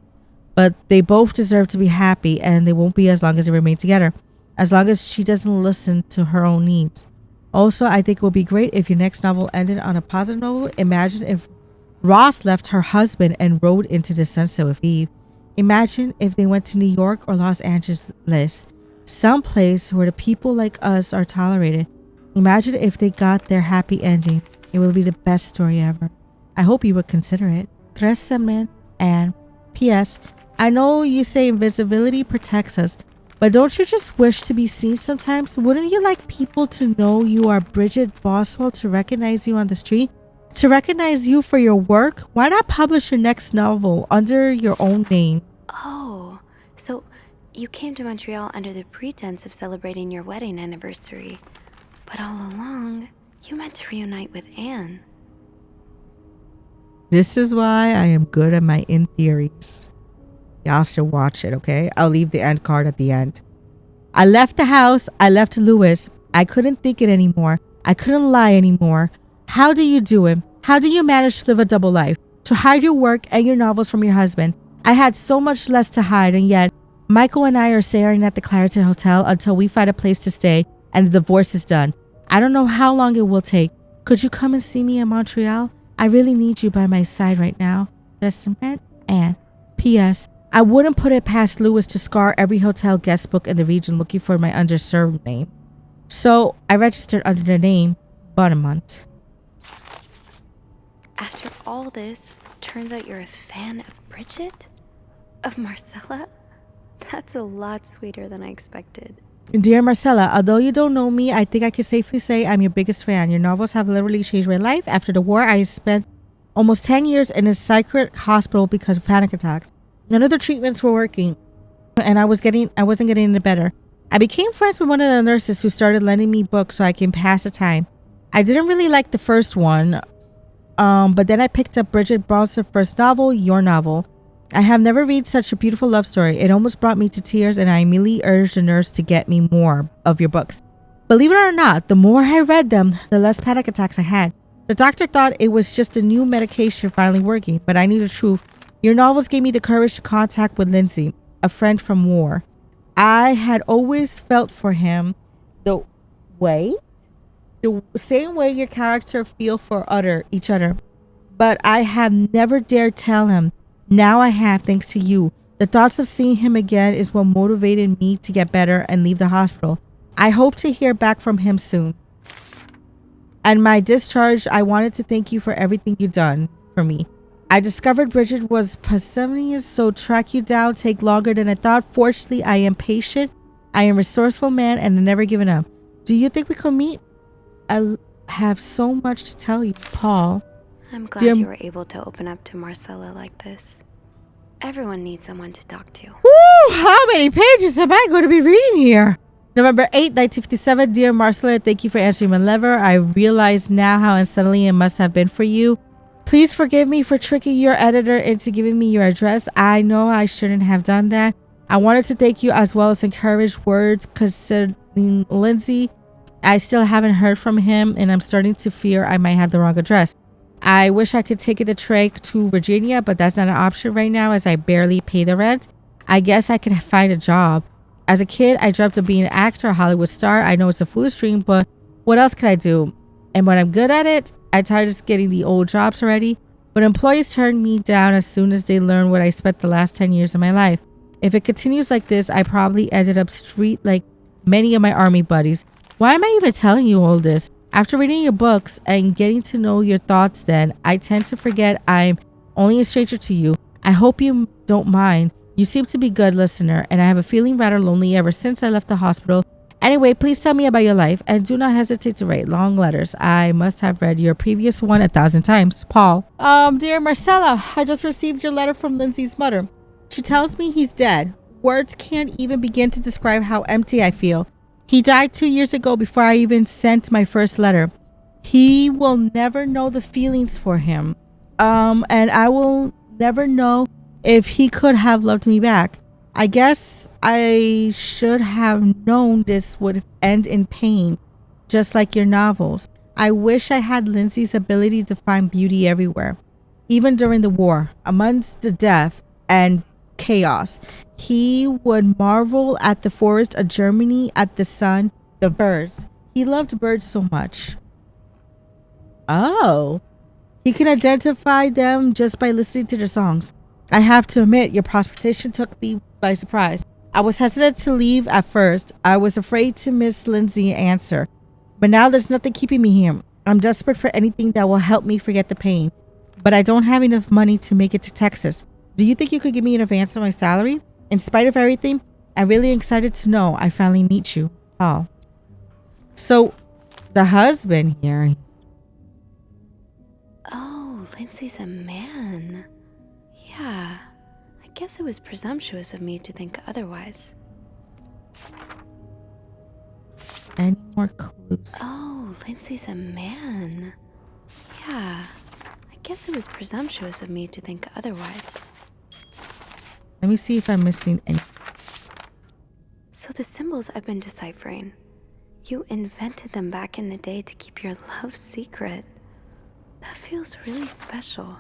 Speaker 1: but they both deserve to be happy, and they won't be as long as they remain together, as long as she doesn't listen to her own needs. Also, I think it would be great if your next novel ended on a positive note. Imagine if Ross left her husband and rode into the sunset with Eve. Imagine if they went to New York or Los Angeles, someplace where the people like us are tolerated. Imagine if they got their happy ending. It would be the best story ever. I hope you would consider it. And P.S. I know you say invisibility protects us, But don't you just wish to be seen sometimes? Wouldn't you like people to know you are Bridget Boswell, to recognize you on the street? To recognize you for your work? Why not publish your next novel under your own name?
Speaker 2: Oh, so you came to Montreal under the pretense of celebrating your wedding anniversary. But all along, you meant to reunite with Anne.
Speaker 1: This is why I am good at my in theories. Y'all should watch it, okay? I'll leave the end card at the end. I left the house. I left Louis. I couldn't think it anymore. I couldn't lie anymore. How do you do it? How do you manage to live a double life? To hide your work and your novels from your husband? I had so much less to hide, and yet Michael and I are staring at the Clareton Hotel until we find a place to stay and the divorce is done. I don't know how long it will take. Could you come and see me in Montreal? I really need you by my side right now. Testament, Anne. P.S. I wouldn't put it past Louis to scour every hotel guest book in the region looking for my underserved name. So I registered under the name Bonamont.
Speaker 2: After all this, turns out you're a fan of Bridget? Of Marcella? That's a lot sweeter than I expected.
Speaker 1: Dear Marcella, although you don't know me, I think I can safely say I'm your biggest fan. Your novels have literally changed my life. After the war, I spent almost 10 years in a psychiatric hospital because of panic attacks. None of the treatments were working, and I wasn't getting any better. I became friends with one of the nurses who started lending me books so I can pass the time. I didn't really like the first one, but then I picked up Bridget Boswell's first novel, Your Novel. I have never read such a beautiful love story. It almost brought me to tears, and I immediately urged the nurse to get me more of your books. Believe it or not, the more I read them, the less panic attacks I had. The doctor thought it was just a new medication finally working, but I knew the truth. Your novels gave me the courage to contact with Lindsay, a friend from war. I had always felt for him the same way your character feel for each other. But I have never dared tell him. Now I have, thanks to you. The thoughts of seeing him again is what motivated me to get better and leave the hospital. I hope to hear back from him soon. And my discharge, I wanted to thank you for everything you've done for me. I discovered Bridget was pessimist, so track you down take longer than I thought. Fortunately, I am patient. I am a resourceful man and I never given up. Do you think we could meet? I have so much to tell you, Paul.
Speaker 2: I'm glad you were able to open up to Marcella like this. Everyone needs someone to talk to.
Speaker 1: Woo! How many pages am I going to be reading here? November 8, 1957. Dear Marcella, thank you for answering my letter. I realize now how unsettling it must have been for you. Please forgive me for tricking your editor into giving me your address. I know I shouldn't have done that. I wanted to thank you as well as encourage words concerning Lindsay. I still haven't heard from him and I'm starting to fear I might have the wrong address. I wish I could take the train to Virginia, but that's not an option right now as I barely pay the rent. I guess I could find a job. As a kid, I dreamt of being an actor, a Hollywood star. I know it's a foolish dream, but what else could I do? And when I'm good at it, I tired of just getting the old jobs already. But employees turn me down as soon as they learn what I spent the last 10 years of my life. If it continues like this, I probably ended up street like many of my army buddies. Why am I even telling you all this? After reading your books and getting to know your thoughts then, I tend to forget I'm only a stranger to you. I hope you don't mind. You seem to be a good listener, and I have a feeling rather lonely ever since I left the hospital. Anyway, please tell me about your life, and do not hesitate to write long letters. I must have read your previous one 1,000 times. Paul. Dear Marcella, I just received your letter from Lindsay's mother. She tells me he's dead. Words can't even begin to describe how empty I feel. He died 2 years ago before I even sent my first letter. He will never know the feelings for him. And I will never know if he could have loved me back. I guess I should have known this would end in pain, just like your novels. I wish I had Lindsay's ability to find beauty everywhere. Even during the war, amongst the death and chaos, he would marvel at the forest of Germany, at the sun, the birds. He loved birds so much. Oh, he can identify them just by listening to their songs. I have to admit, your prosperity took me by surprise. I was hesitant to leave at first. I was afraid to miss Lindsay's answer. But now there's nothing keeping me here. I'm desperate for anything that will help me forget the pain. But I don't have enough money to make it to Texas. Do you think you could give me an advance on my salary? In spite of everything, I'm really excited to know I finally meet you, Paul. So, the husband here.
Speaker 2: Oh, Lindsay's a man. Yeah, I guess it was presumptuous of me to think otherwise.
Speaker 1: Any more clues?
Speaker 2: Oh, Lindsay's a man. Yeah, I guess it was presumptuous of me to think otherwise.
Speaker 1: Let me see if I'm missing any.
Speaker 2: So the symbols I've been deciphering, you invented them back in the day to keep your love secret. That feels really special.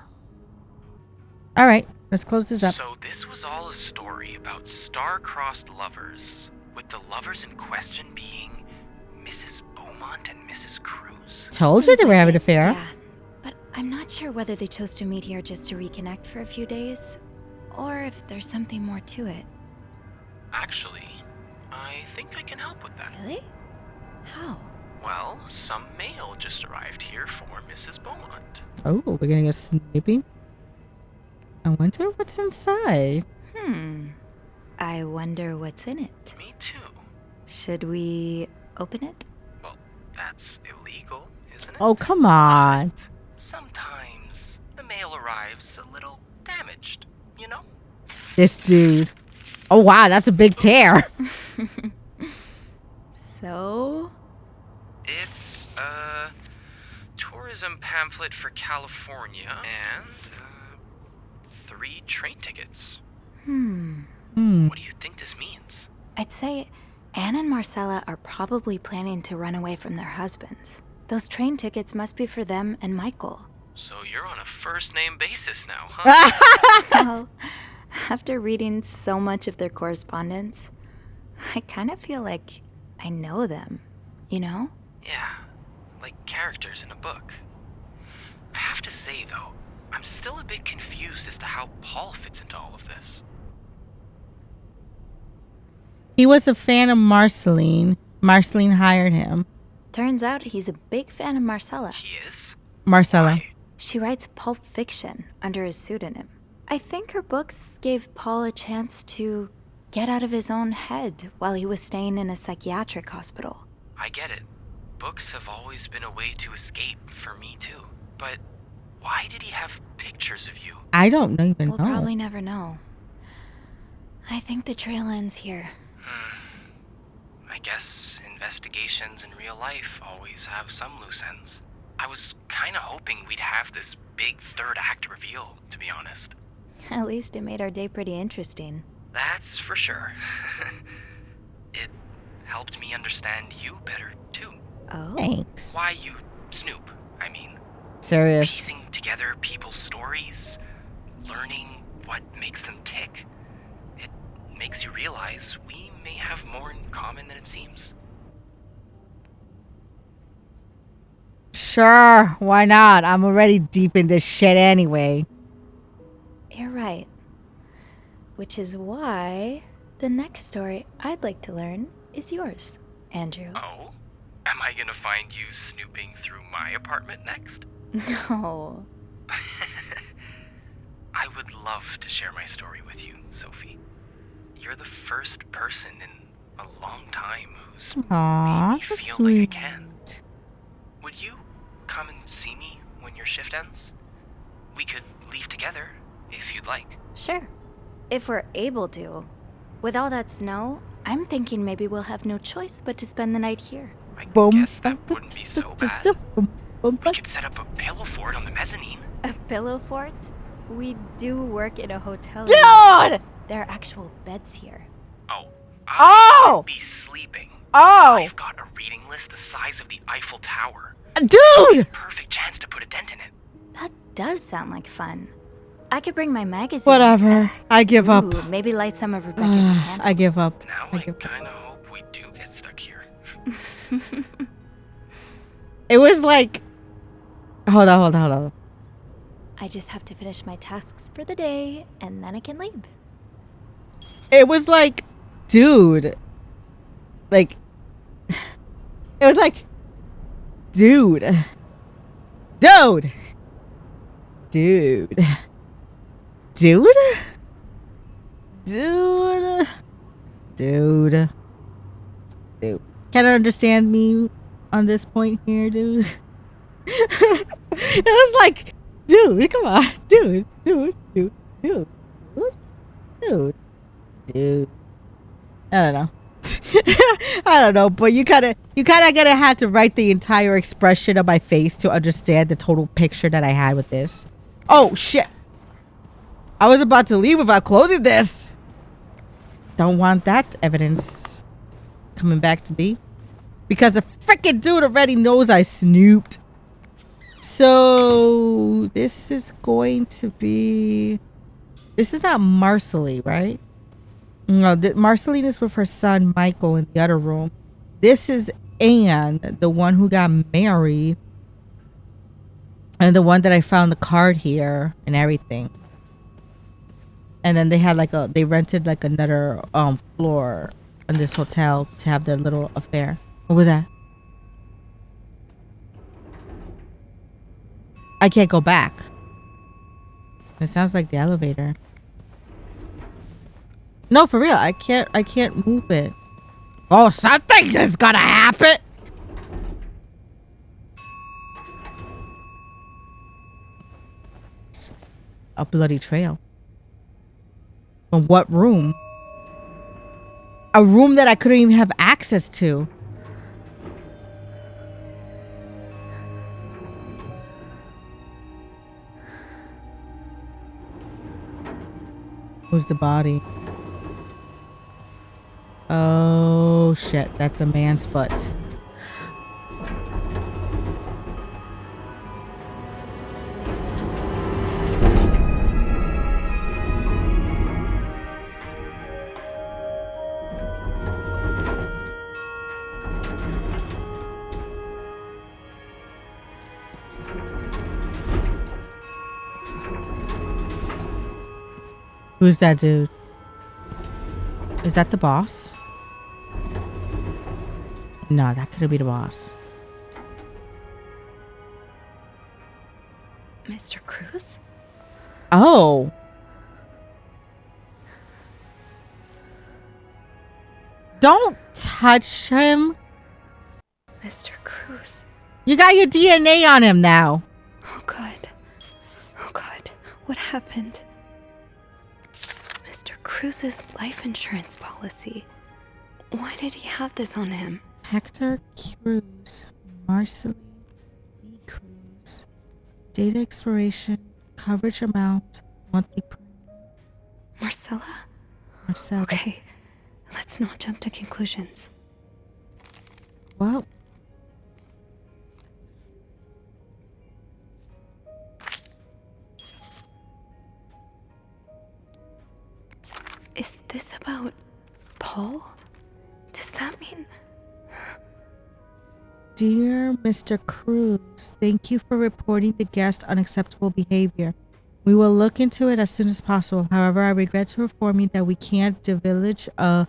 Speaker 1: All right, let's close this up.
Speaker 3: So this was all a story about star-crossed lovers, with the lovers in question being Mrs. Beaumont and Mrs. Cruz.
Speaker 1: Told you they were having an affair.
Speaker 2: Yeah, but I'm not sure whether they chose to meet here just to reconnect for a few days, or if there's something more to it.
Speaker 3: Actually, I think I can help with that.
Speaker 2: Really? How?
Speaker 3: Well, some mail just arrived here for Mrs. Beaumont.
Speaker 1: Oh, we're gonna go snooping. I wonder what's inside.
Speaker 2: I wonder what's in it.
Speaker 3: Me too.
Speaker 2: Should we open it?
Speaker 3: Well, that's illegal, isn't it?
Speaker 1: Oh, come on.
Speaker 3: But sometimes the mail arrives a little damaged, you know?
Speaker 1: This dude. Oh, wow, that's a big tear.
Speaker 2: So?
Speaker 3: It's a tourism pamphlet for California and 3 train tickets. What do you think this means?
Speaker 2: I'd say Anne and Marcella are probably planning to run away from their husbands. Those train tickets must be for them and Michael.
Speaker 3: So you're on a first-name basis now, huh?
Speaker 2: Well, after reading so much of their correspondence, I kind of feel like I know them, you know?
Speaker 3: Yeah, like characters in a book. I have to say, though, I'm still a bit confused as to how Paul fits into all of this.
Speaker 1: He was a fan of Marceline. Marceline hired him.
Speaker 2: Turns out he's a big fan of Marcella.
Speaker 3: He is?
Speaker 1: Marcella.
Speaker 3: Why?
Speaker 2: She writes pulp fiction under his pseudonym. I think her books gave Paul a chance to get out of his own head while he was staying in a psychiatric hospital.
Speaker 3: I get it. Books have always been a way to escape for me, too. But why did he have pictures of you?
Speaker 1: I don't even
Speaker 2: We'll
Speaker 1: know.
Speaker 2: probably never know. I think the trail ends here.
Speaker 3: I guess investigations in real life always have some loose ends. I was kind of hoping we'd have this big third act reveal, to be honest.
Speaker 2: At least it made our day pretty interesting.
Speaker 3: That's for sure. It helped me understand you better, too.
Speaker 2: Oh?
Speaker 1: Thanks.
Speaker 3: Why you snoop, I mean.
Speaker 1: Serious.
Speaker 3: Piecing together people's stories, learning what makes them tick. It makes you realize we may have more in common than it seems.
Speaker 1: Sure, why not? I'm already deep in this shit anyway.
Speaker 2: You're right. Which is why the next story I'd like to learn is yours, Andrew.
Speaker 3: Oh? Am I gonna find you snooping through my apartment next?
Speaker 2: No.
Speaker 3: I would love to share my story with you, Sophie. You're the first person in a long time who's
Speaker 1: Aw,
Speaker 3: made me feel
Speaker 1: sweet.
Speaker 3: like I can. Would you come and see me when your shift ends? We could leave together, if you'd like.
Speaker 2: Sure. If we're able to. With all that snow, I'm thinking maybe we'll have no choice but to spend the night here.
Speaker 3: I
Speaker 1: Boom.
Speaker 3: guess that wouldn't be so bad. We could set up a pillow fort on the mezzanine.
Speaker 2: A pillow fort? We do work in a hotel.
Speaker 1: Dude!
Speaker 2: There are actual beds here.
Speaker 3: Oh,
Speaker 1: Oh!
Speaker 3: I'd be sleeping.
Speaker 1: Oh!
Speaker 3: I've got a reading list the size of the Eiffel Tower.
Speaker 1: Dude!
Speaker 3: Perfect chance to put a dent in it.
Speaker 2: That does sound like fun. I could bring my magazine.
Speaker 1: Whatever. I give up.
Speaker 2: Ooh, maybe light some of Rebecca's candles.
Speaker 1: I give up.
Speaker 3: Now
Speaker 1: I
Speaker 3: I
Speaker 1: give up.
Speaker 3: kind of hope we do get stuck here.
Speaker 1: It was like... Hold on.
Speaker 2: I just have to finish my tasks for the day, and then I can leave.
Speaker 1: It was like... Dude. Like... It was like... Dude. Dude. Dude. Dude? Dude. Dude. Can't understand me on this point here, dude. It was like, dude, come on. Dude. I don't know. I don't know, but you kind of gonna have to write the entire expression of my face to understand the total picture that I had with this. Oh shit! I was about to leave without closing this. Don't want that evidence coming back to me because the freaking dude already knows I snooped. So this is going to be. This is not Marcelly, right? No, Marceline is with her son Michael in the other room. This is Anne, the one who got married, and the one that I found the card here and everything. And then they had they rented like another floor in this hotel to have their little affair. What was that? I can't go back. It sounds like the elevator. No, for real. I can't move it. Oh, something is gonna happen. A bloody trail. From what room? A room that I couldn't even have access to. Who's the body? Oh shit, that's a man's foot. Who's that dude? Is that the boss? No, that couldn't be the boss.
Speaker 2: Mr. Cruz?
Speaker 1: Oh. Don't touch him.
Speaker 2: Mr. Cruz.
Speaker 1: You got your DNA on him now.
Speaker 2: Oh God. Oh God. What happened? Mr. Cruz's life insurance policy. Why did he have this on him?
Speaker 1: Hector Cruz, Marcelly B. Cruz, data expiration, coverage amount, monthly premium.
Speaker 2: Marcella?
Speaker 1: Marcella.
Speaker 2: Okay, let's not jump to conclusions.
Speaker 1: Well,
Speaker 2: is this about Paul? Does that mean...
Speaker 1: dear Mr. Cruz, thank you for reporting the guest unacceptable behavior. We will look into it as soon as possible. However, I regret to inform you that we can't divulge a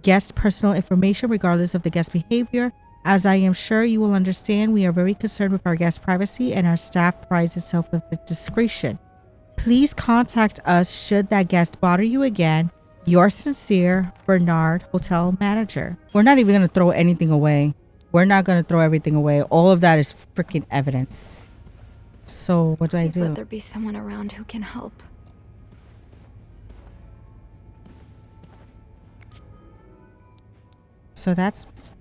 Speaker 1: guest personal information regardless of the guest behavior. As I am sure you will understand, we are very concerned with our guest privacy and our staff prides itself with its discretion. Please contact us should that guest bother you again. Yours sincere, Bernard, hotel manager. We're not even going to throw anything away. We're not going to throw everything away. All of that is freaking evidence. So what do I
Speaker 2: Please
Speaker 1: do?
Speaker 2: let there be someone around who can help.
Speaker 1: So that's...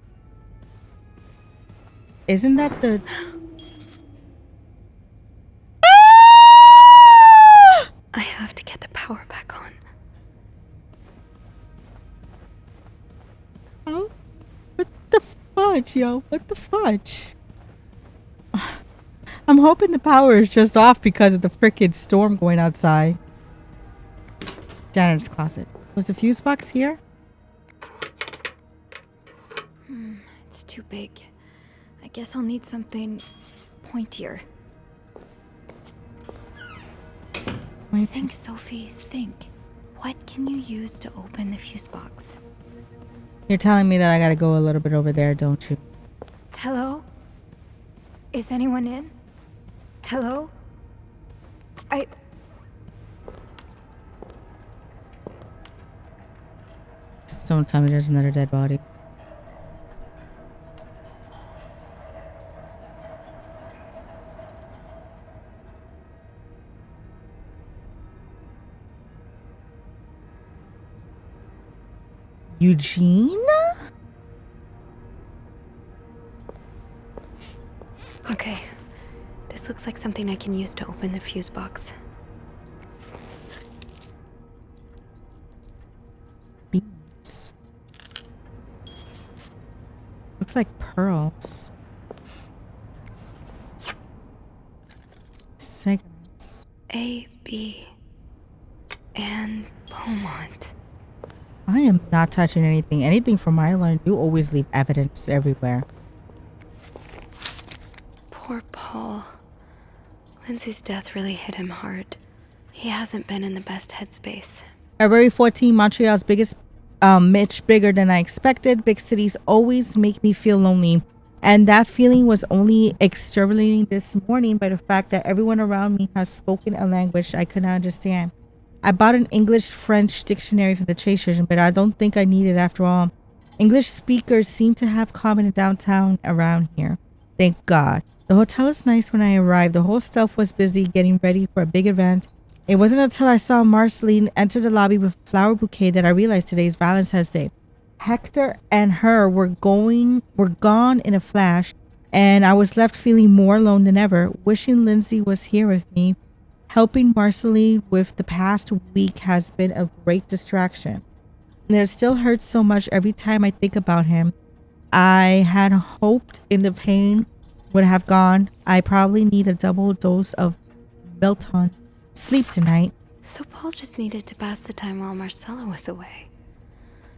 Speaker 1: Isn't that the...
Speaker 2: I have to get the power back on.
Speaker 1: Oh, what the fudge, yo? What the fudge? I'm hoping the power is just off because of the freaking storm going outside. Janitor's closet. Was the fuse box here?
Speaker 2: It's too big. I guess I'll need something pointier. Think, Sophie, think. What can you use to open the fuse box?
Speaker 1: You're telling me that I gotta go a little bit over there, don't you?
Speaker 2: Hello? Is anyone in? Hello?
Speaker 1: Don't tell me there's another dead body. Eugene?
Speaker 2: Okay. This looks like something I can use to open the fuse box.
Speaker 1: Beads. Looks like pearls. Cigarettes.
Speaker 2: A, B, and Beaumont.
Speaker 1: I am not touching anything. Anything from my line, you always leave evidence everywhere.
Speaker 2: Poor Paul. Lindsay's death really hit him hard. He hasn't been in the best headspace.
Speaker 1: February 14, Montreal's biggest, much bigger than I expected. Big cities always make me feel lonely. And that feeling was only exterminating this morning by the fact that everyone around me has spoken a language I could not understand. I bought an English-French dictionary for the train station, but I don't think I need it after all. English speakers seem to have common downtown around here. Thank God. The hotel is nice when I arrived. The whole staff was busy getting ready for a big event. It wasn't until I saw Marceline enter the lobby with a flower bouquet that I realized today is Valentine's Day. Hector and her were gone in a flash, and I was left feeling more alone than ever, wishing Lindsay was here with me. Helping Marceline with the past week has been a great distraction. And it still hurts so much every time I think about him. I had hoped in the pain would have gone. I probably need a double dose of Belton. Sleep tonight.
Speaker 2: So Paul just needed to pass the time while Marcella was away.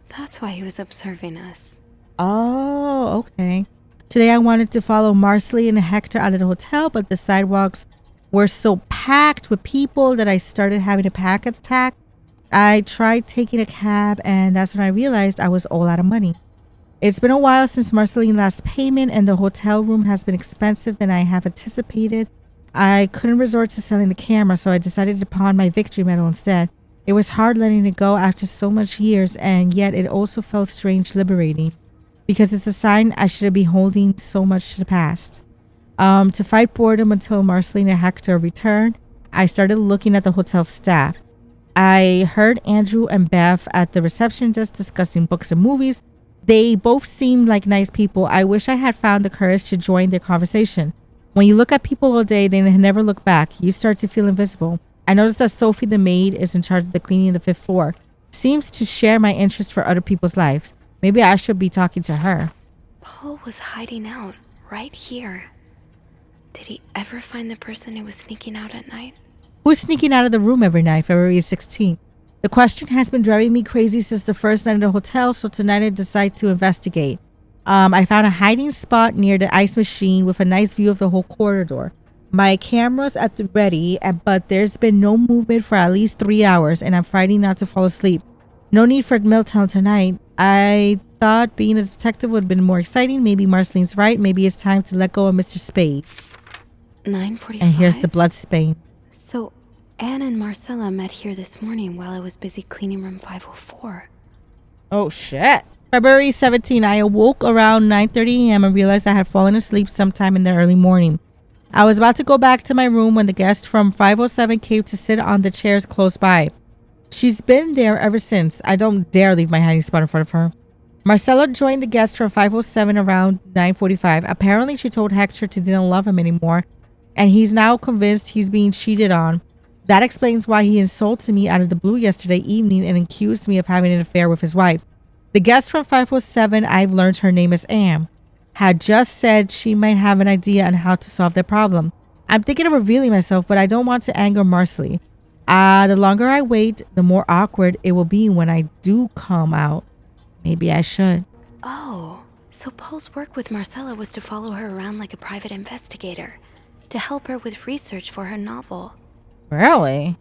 Speaker 2: That's why he was observing us.
Speaker 1: Oh, okay. Today I wanted to follow Marceline and Hector out of the hotel, but the sidewalks were so packed with people that I started having a panic attack. I tried taking a cab, and that's when I realized I was all out of money. It's been a while since Marceline's last payment, and the hotel room has been expensive than I have anticipated. I couldn't resort to selling the camera, so I decided to pawn my victory medal instead. It was hard letting it go after so much years, and yet it also felt strange liberating, because it's a sign I shouldn't be holding so much to the past. To fight boredom until Marceline and Hector returned, I started looking at the hotel staff. I heard Andrew and Beth at the reception desk discussing books and movies. They both seemed like nice people. I wish I had found the courage to join their conversation. When you look at people all day, they never look back. You start to feel invisible. I noticed that Sophie the maid is in charge of the cleaning of the 5th floor. Seems to share my interest for other people's lives. Maybe I should be talking to her.
Speaker 2: Paul was hiding out right here. Did he ever find the person who was sneaking out at night?
Speaker 1: Who's sneaking out of the room every night, February 16th? The question has been driving me crazy since the first night at the hotel, so tonight I decided to investigate. I found a hiding spot near the ice machine with a nice view of the whole corridor. My camera's at the ready, but there's been no movement for at least 3 hours, and I'm fighting not to fall asleep. No need for Milltown tonight. I thought being a detective would have been more exciting. Maybe Marceline's right. Maybe it's time to let go of Mr. Spade.
Speaker 2: 9:45.
Speaker 1: And here's the blood stain.
Speaker 2: So, Anne and Marcella met here this morning while I was busy cleaning room 504.
Speaker 1: Oh, shit. February 17, I awoke around 9:30 a.m. and realized I had fallen asleep sometime in the early morning. I was about to go back to my room when the guest from 507 came to sit on the chairs close by. She's been there ever since. I don't dare leave my hiding spot in front of her. Marcella joined the guest from 507 around 9:45. Apparently, she told Hector she didn't love him anymore, and he's now convinced he's being cheated on. That explains why he insulted me out of the blue yesterday evening and accused me of having an affair with his wife. The guest from 507, I've learned her name is Anne, had just said she might have an idea on how to solve their problem. I'm thinking of revealing myself, but I don't want to anger Marcelly. The longer I wait, the more awkward it will be when I do come out. Maybe I should.
Speaker 2: Oh, so Paul's work with Marcella was to follow her around like a private investigator, to help her with research for her novel.
Speaker 1: Really?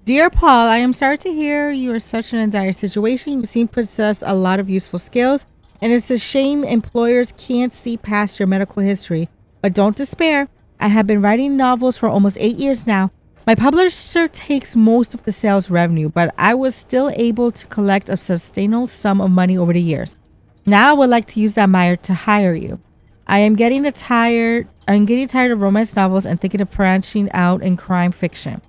Speaker 1: Dear Paul, I am sorry to hear you are such in a dire situation. You seem to possess a lot of useful skills, and it's a shame employers can't see past your medical history. But don't despair. I have been writing novels for almost 8 years now. My publisher takes most of the sales revenue, but I was still able to collect a substantial sum of money over the years. Now I would like to use that money to hire you. I'm getting tired of romance novels and thinking of branching out in crime fiction.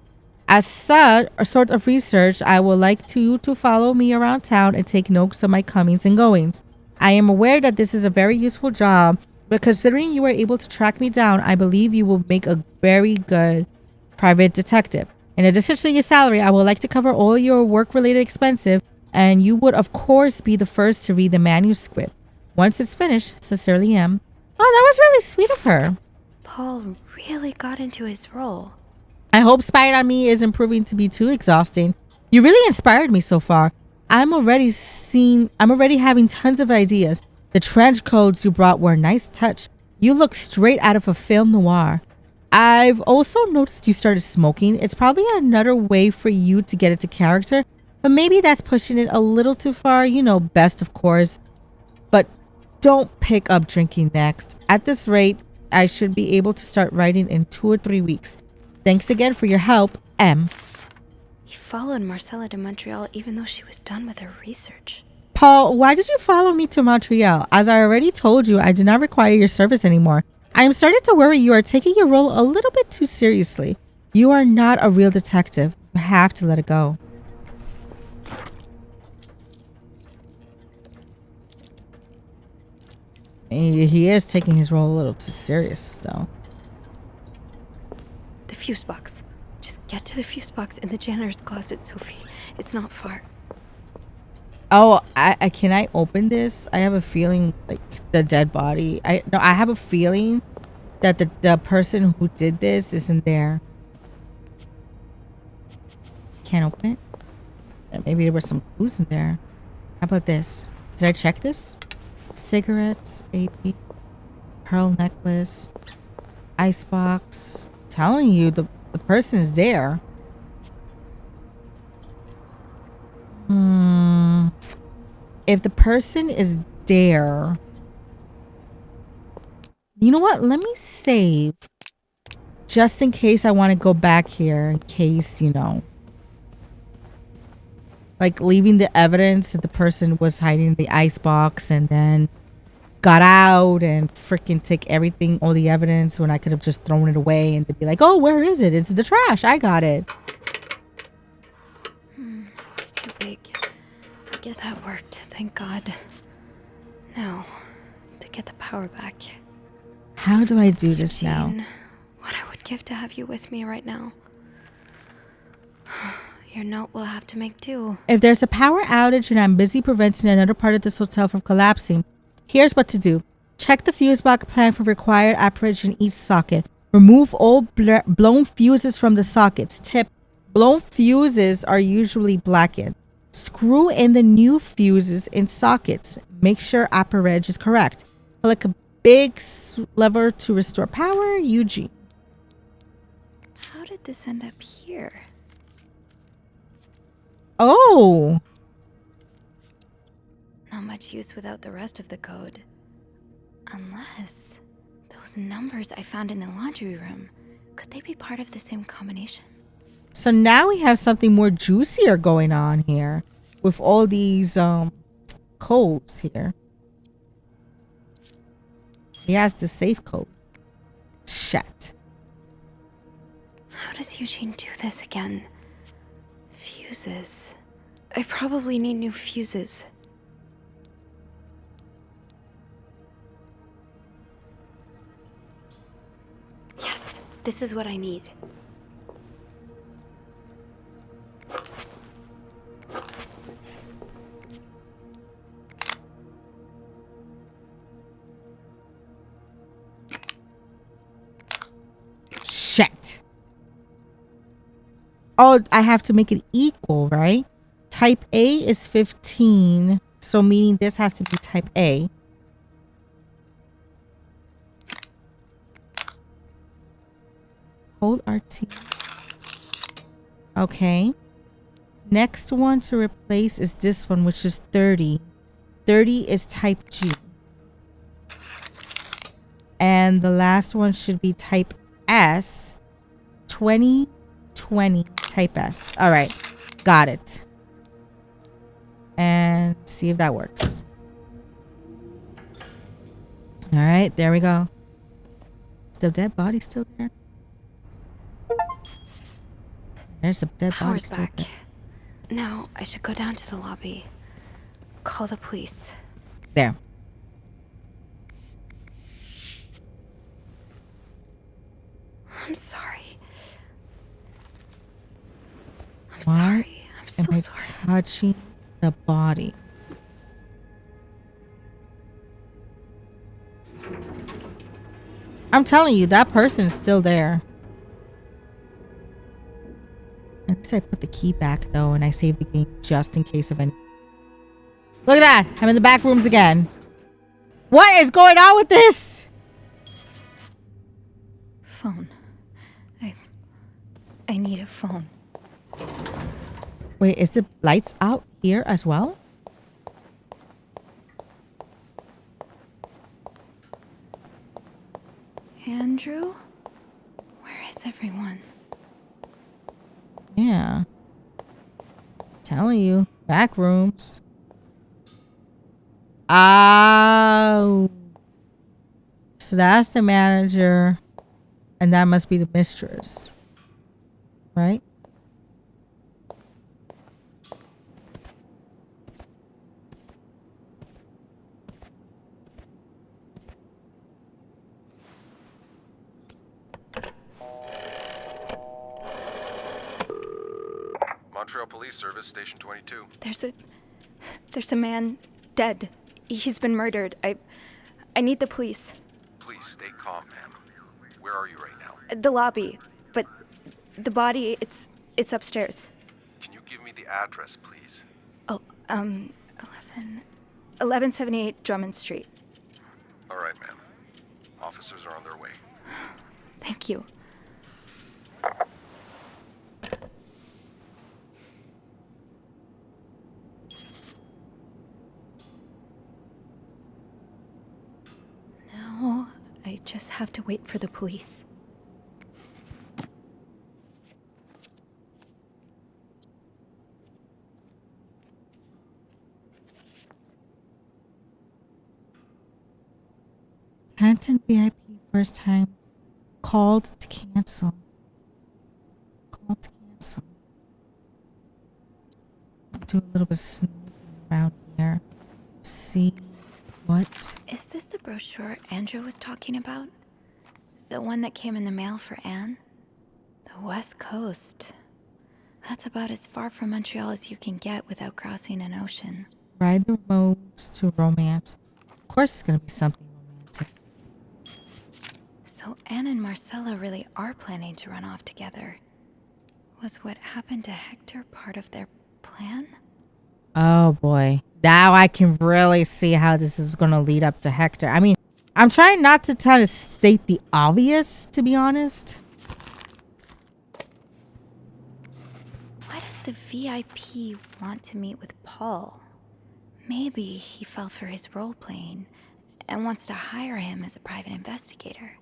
Speaker 1: As such, a sort of research, I would like you to follow me around town and take notes of my comings and goings. I am aware that this is a very useful job, but considering you were able to track me down, I believe you will make a very good private detective. In addition to your salary, I would like to cover all your work-related expenses, and you would, of course, be the first to read the manuscript. Once it's finished, sincerely M. Oh, that was really sweet of her.
Speaker 2: Paul really got into his role.
Speaker 1: I hope spying on me isn't proving to be too exhausting. You really inspired me so far. I'm already having tons of ideas. The trench coats you brought were a nice touch. You look straight out of a film noir. I've also noticed you started smoking. It's probably another way for you to get into character, but maybe that's pushing it a little too far. You know best, of course. But don't pick up drinking next. At this rate, I should be able to start writing in 2 or 3 weeks. Thanks again for your help, M.
Speaker 2: He followed Marcella to Montreal even though she was done with her research.
Speaker 1: Paul, why did you follow me to Montreal? As I already told you, I do not require your service anymore. I am starting to worry you are taking your role a little bit too seriously. You are not a real detective. You have to let it go. He is taking his role a little too serious, though.
Speaker 2: The fuse box. Just get to the fuse box in the janitor's closet, Sophie. It's not far.
Speaker 1: Oh, I can I open this? I have a feeling like the dead body. I have a feeling that the person who did this isn't there. Can't open it. Maybe there were some clues in there. How about this? Did I check this? Cigarettes, AP, pearl necklace, icebox. Telling you the person is there. If the person is there, you know what? Let me save just in case I want to go back here. In case, you know, like leaving the evidence that the person was hiding in the icebox and then got out and freaking take everything, all the evidence, when I could have just thrown it away and they'd be like, oh, where is it? It's the trash. I got it.
Speaker 2: It's too big. I guess that worked. Thank God. Now, to get the power back.
Speaker 1: How do I do this now?
Speaker 2: Jean, what I would give to have you with me right now. Your note will have to make do.
Speaker 1: If there's a power outage and I'm busy preventing another part of this hotel from collapsing, here's what to do. Check the fuse box plan for required amperage in each socket. Remove all blown fuses from the sockets. Tip: blown fuses are usually blackened. Screw in the new fuses in sockets. Make sure amperage is correct. Click a big lever to restore power. Eugene.
Speaker 2: How did this end up here?
Speaker 1: Oh.
Speaker 2: Not much use without the rest of the code. Unless those numbers I found in the laundry room, could they be part of the same combination?
Speaker 1: So now we have something more juicier going on here with all these codes here. He has the safe code. Shit.
Speaker 2: How does Eugene do this again? Fuses. I probably need new fuses. Yes, this is what I need.
Speaker 1: Shit. Oh, I have to make it equal, right? Type A is 15. So meaning this has to be type A. Hold RT. Okay. Next one to replace is this one, which is 30. 30 is type G. And the last one should be type S. 22 20, type S. All right. Got it. And see if that works. All right. There we go. Is the dead body still there? There's a dead body
Speaker 2: Power's
Speaker 1: still
Speaker 2: back.
Speaker 1: there.
Speaker 2: Now I should go down to the lobby. Call the police.
Speaker 1: There.
Speaker 2: I'm sorry. I'm
Speaker 1: Why
Speaker 2: sorry. I'm so
Speaker 1: am I
Speaker 2: sorry.
Speaker 1: touching the body? I'm telling you, that person is still there. At least I put the key back though, and I saved the game just in case of any. Look at that! I'm in the back rooms again. What is going on with this?
Speaker 2: Phone. I need a phone.
Speaker 1: Wait, is the lights out here as well?
Speaker 2: Andrew? Where is everyone?
Speaker 1: Yeah. Telling you, back rooms. Oh. So that's the manager, and that must be the mistress, right?
Speaker 7: Montreal Police Service, Station 22.
Speaker 2: There's a man dead. He's been murdered. I need the police.
Speaker 7: Please stay calm, ma'am. Where are you right now?
Speaker 2: The lobby. But the body, it's upstairs.
Speaker 7: Can you give me the address, please?
Speaker 2: Oh, 1178 Drummond Street.
Speaker 7: All right, ma'am. Officers are on their way.
Speaker 2: Thank you. Now, I just have to wait for the police.
Speaker 1: Hampton VIP first time. Called to cancel. Called to cancel. Do a little bit of snooping around here. See what?
Speaker 2: Is this the brochure Andrew was talking about? The one that came in the mail for Anne? The West Coast. That's about as far from Montreal as you can get without crossing an ocean.
Speaker 1: Ride the roads to romance. Of course it's gonna be something romantic.
Speaker 2: So Anne and Marcella really are planning to run off together. Was what happened to Hector part of their plan?
Speaker 1: Oh boy. Now I can really see how this is gonna lead up to Hector. I mean, I'm trying not to try to state the obvious, to be honest.
Speaker 2: Why does the VIP want to meet with Paul? Maybe he fell for his role-playing and wants to hire him as a private investigator.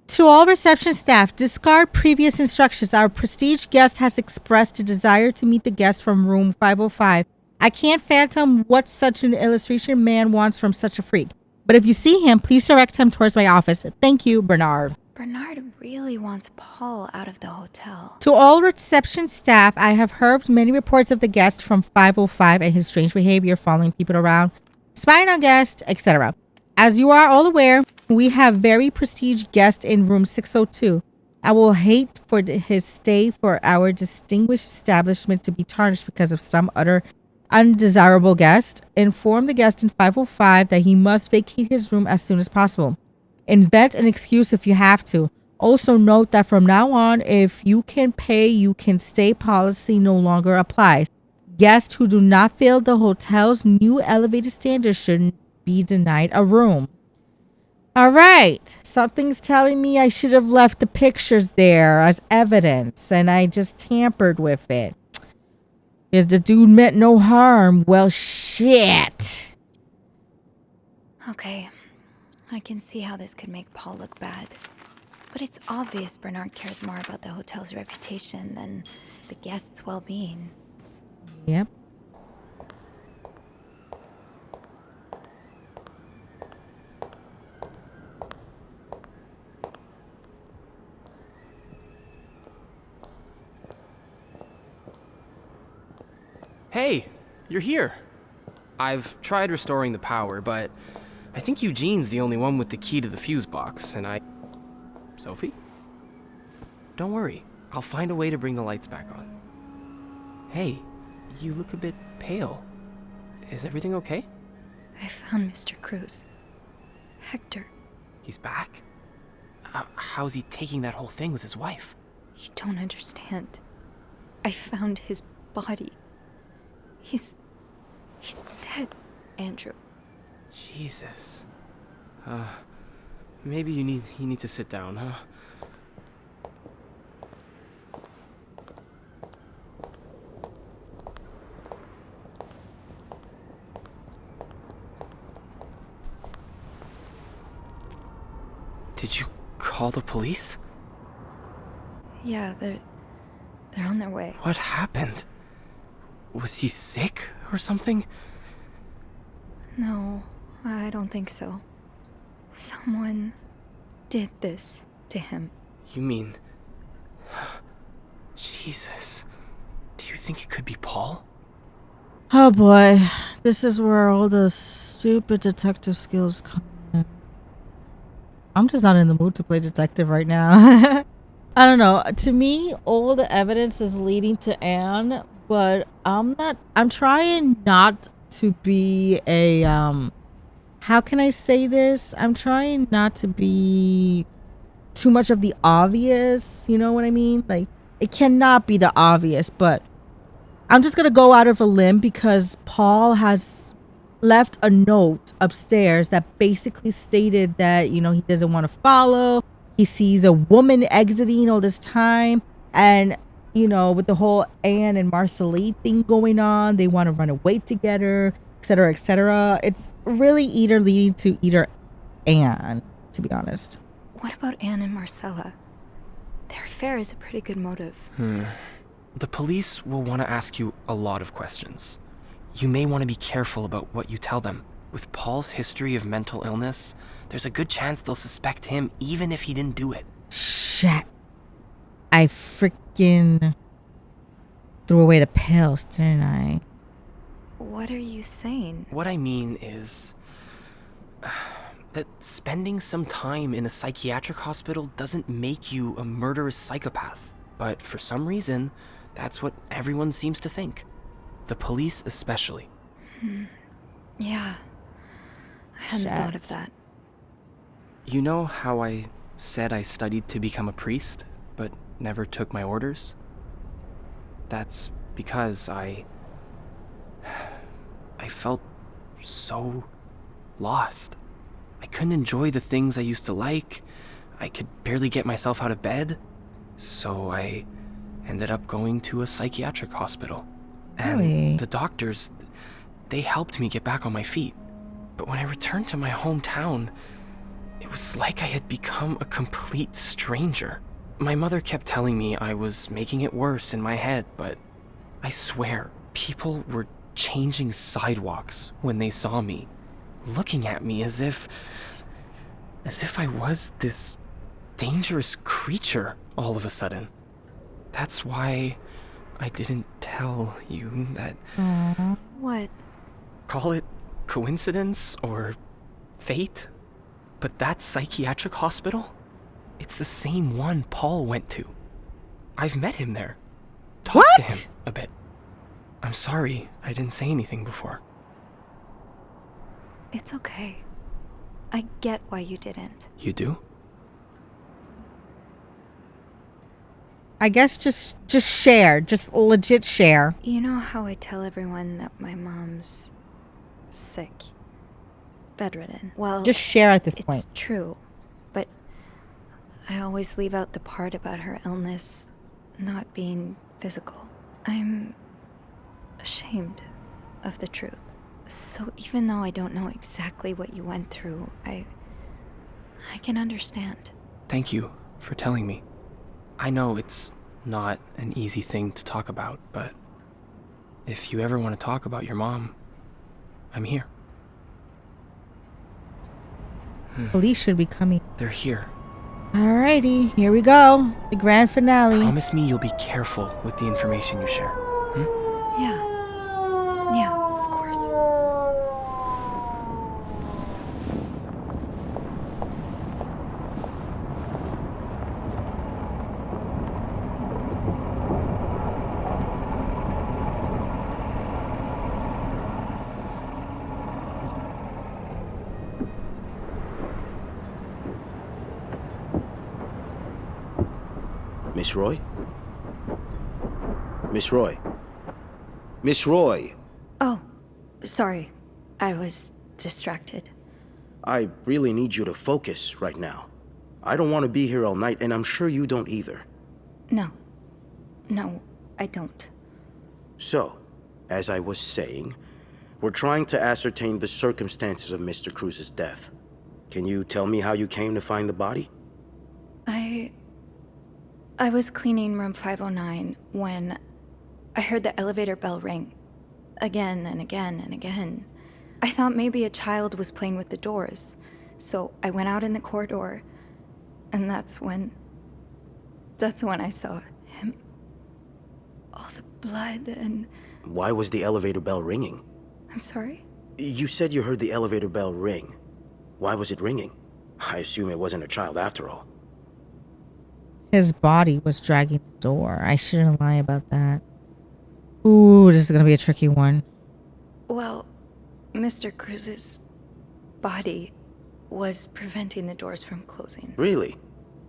Speaker 1: To all reception staff, discard previous instructions. Our prestige guest has expressed a desire to meet the guest from room 505. I can't fathom what such an illustration man wants from such a freak. But if you see him, please direct him towards my office. Thank you, Bernard.
Speaker 2: Bernard really wants Paul out of the hotel.
Speaker 1: To all reception staff, I have heard many reports of the guest from 505 and his strange behavior, following people around, spying on guests, etc. As you are all aware, we have very prestige guest in room 602. I will hate for his stay for our distinguished establishment to be tarnished because of some utter undesirable guest. Inform the guest in 505 that he must vacate his room as soon as possible. Invent an excuse if you have to. Also note that from now on, if you can pay, you can stay policy no longer applies. Guests who do not fill the hotel's new elevated standards should be denied a room. All right. Something's telling me I should have left the pictures there as evidence, and I just tampered with it. Because the dude meant no harm. Well, shit.
Speaker 2: Okay, I can see how this could make Paul look bad. But it's obvious Bernard cares more about the hotel's reputation than the guests' well-being.
Speaker 1: Yep.
Speaker 3: Hey, you're here. I've tried restoring the power, but I think Eugene's the only one with the key to the fuse box, and Sophie? Don't worry, I'll find a way to bring the lights back on. Hey, you look a bit pale. Is everything okay?
Speaker 2: I found Mr. Cruz. Hector.
Speaker 3: He's back? How's he taking that whole thing with his wife?
Speaker 2: You don't understand. I found his body. He's dead, Andrew.
Speaker 3: Jesus. Maybe you need to sit down, huh? Did you call the police?
Speaker 2: Yeah, they're on their way.
Speaker 3: What happened? Was he sick or something?
Speaker 2: No, I don't think so. Someone did this to him.
Speaker 3: You mean... Jesus. Do you think it could be Paul?
Speaker 1: Oh boy, this is where all the stupid detective skills come in. I'm just not in the mood to play detective right now. I don't know. To me, all the evidence is leading to Anne, but I'm trying not to be a how can I say this? I'm trying not to be too much of the obvious, you know what I mean? Like, it cannot be the obvious, but I'm just gonna go out of a limb because Paul has left a note upstairs that basically stated that, you know, he doesn't want to follow. He sees a woman exiting all this time, and, you know, with the whole Anne and Marceline thing going on, they want to run away together, etc., etc. It's really either leading to either Anne, to be honest.
Speaker 2: What about Anne and Marcella? Their affair is a pretty good motive.
Speaker 3: The police will want to ask you a lot of questions. You may want to be careful about what you tell them. With Paul's history of mental illness, there's a good chance they'll suspect him even if he didn't do it.
Speaker 1: Shit. I freaking threw away the pills, didn't I?
Speaker 2: What are you saying?
Speaker 3: What I mean is that spending some time in a psychiatric hospital doesn't make you a murderous psychopath. But for some reason, that's what everyone seems to think. The police especially.
Speaker 2: Yeah. I hadn't thought of that.
Speaker 3: You know how I said I studied to become a priest, but never took my orders? That's because I felt so lost. I couldn't enjoy the things I used to like. I could barely get myself out of bed. So I ended up going to a psychiatric hospital. And
Speaker 1: Really?
Speaker 3: the doctors, they helped me get back on my feet. But when I returned to my hometown, it was like I had become a complete stranger. My mother kept telling me I was making it worse in my head, but I swear, people were changing sidewalks when they saw me, looking at me as if I was this dangerous creature all of a sudden. That's why I didn't tell you that.
Speaker 2: What?
Speaker 3: Call it coincidence or fate, but that psychiatric hospital, it's the same one Paul went to. I've met him there. Talked to him a bit. I'm sorry I didn't say anything before.
Speaker 2: It's okay. I get why you didn't.
Speaker 3: You do?
Speaker 1: I guess just share, just legit share.
Speaker 2: You know how I tell everyone that my mom's sick, bedridden? Well,
Speaker 1: Just share at this
Speaker 2: it's
Speaker 1: point.
Speaker 2: true, but I always leave out the part about her illness not being physical. I'm ashamed of the truth. So even though I don't know exactly what you went through, I can understand.
Speaker 3: Thank you for telling me. I know it's not an easy thing to talk about, but if you ever want to talk about your mom, I'm here.
Speaker 1: Police should be coming.
Speaker 3: They're here.
Speaker 1: Alrighty, here we go. The grand finale.
Speaker 3: Promise me you'll be careful with the information you share.
Speaker 2: Yeah. Yeah, of course.
Speaker 8: Miss Roy? Miss Roy? Miss Roy!
Speaker 2: Oh, sorry. I was distracted.
Speaker 8: I really need you to focus right now. I don't want to be here all night, and I'm sure you don't either.
Speaker 2: No. No, I don't.
Speaker 8: So, as I was saying, we're trying to ascertain the circumstances of Mr. Cruz's death. Can you tell me how you came to find the body?
Speaker 2: I was cleaning room 509 when I heard the elevator bell ring. Again and again and again. I thought maybe a child was playing with the doors, so I went out in the corridor, and that's when I saw him. All the blood and...
Speaker 8: Why was the elevator bell ringing?
Speaker 2: I'm sorry?
Speaker 8: You said you heard the elevator bell ring. Why was it ringing? I assume it wasn't a child after all.
Speaker 1: His body was dragging the door. I shouldn't lie about that. Ooh, this is gonna be a tricky one.
Speaker 2: Well, Mr. Cruz's body was preventing the doors from closing.
Speaker 8: Really?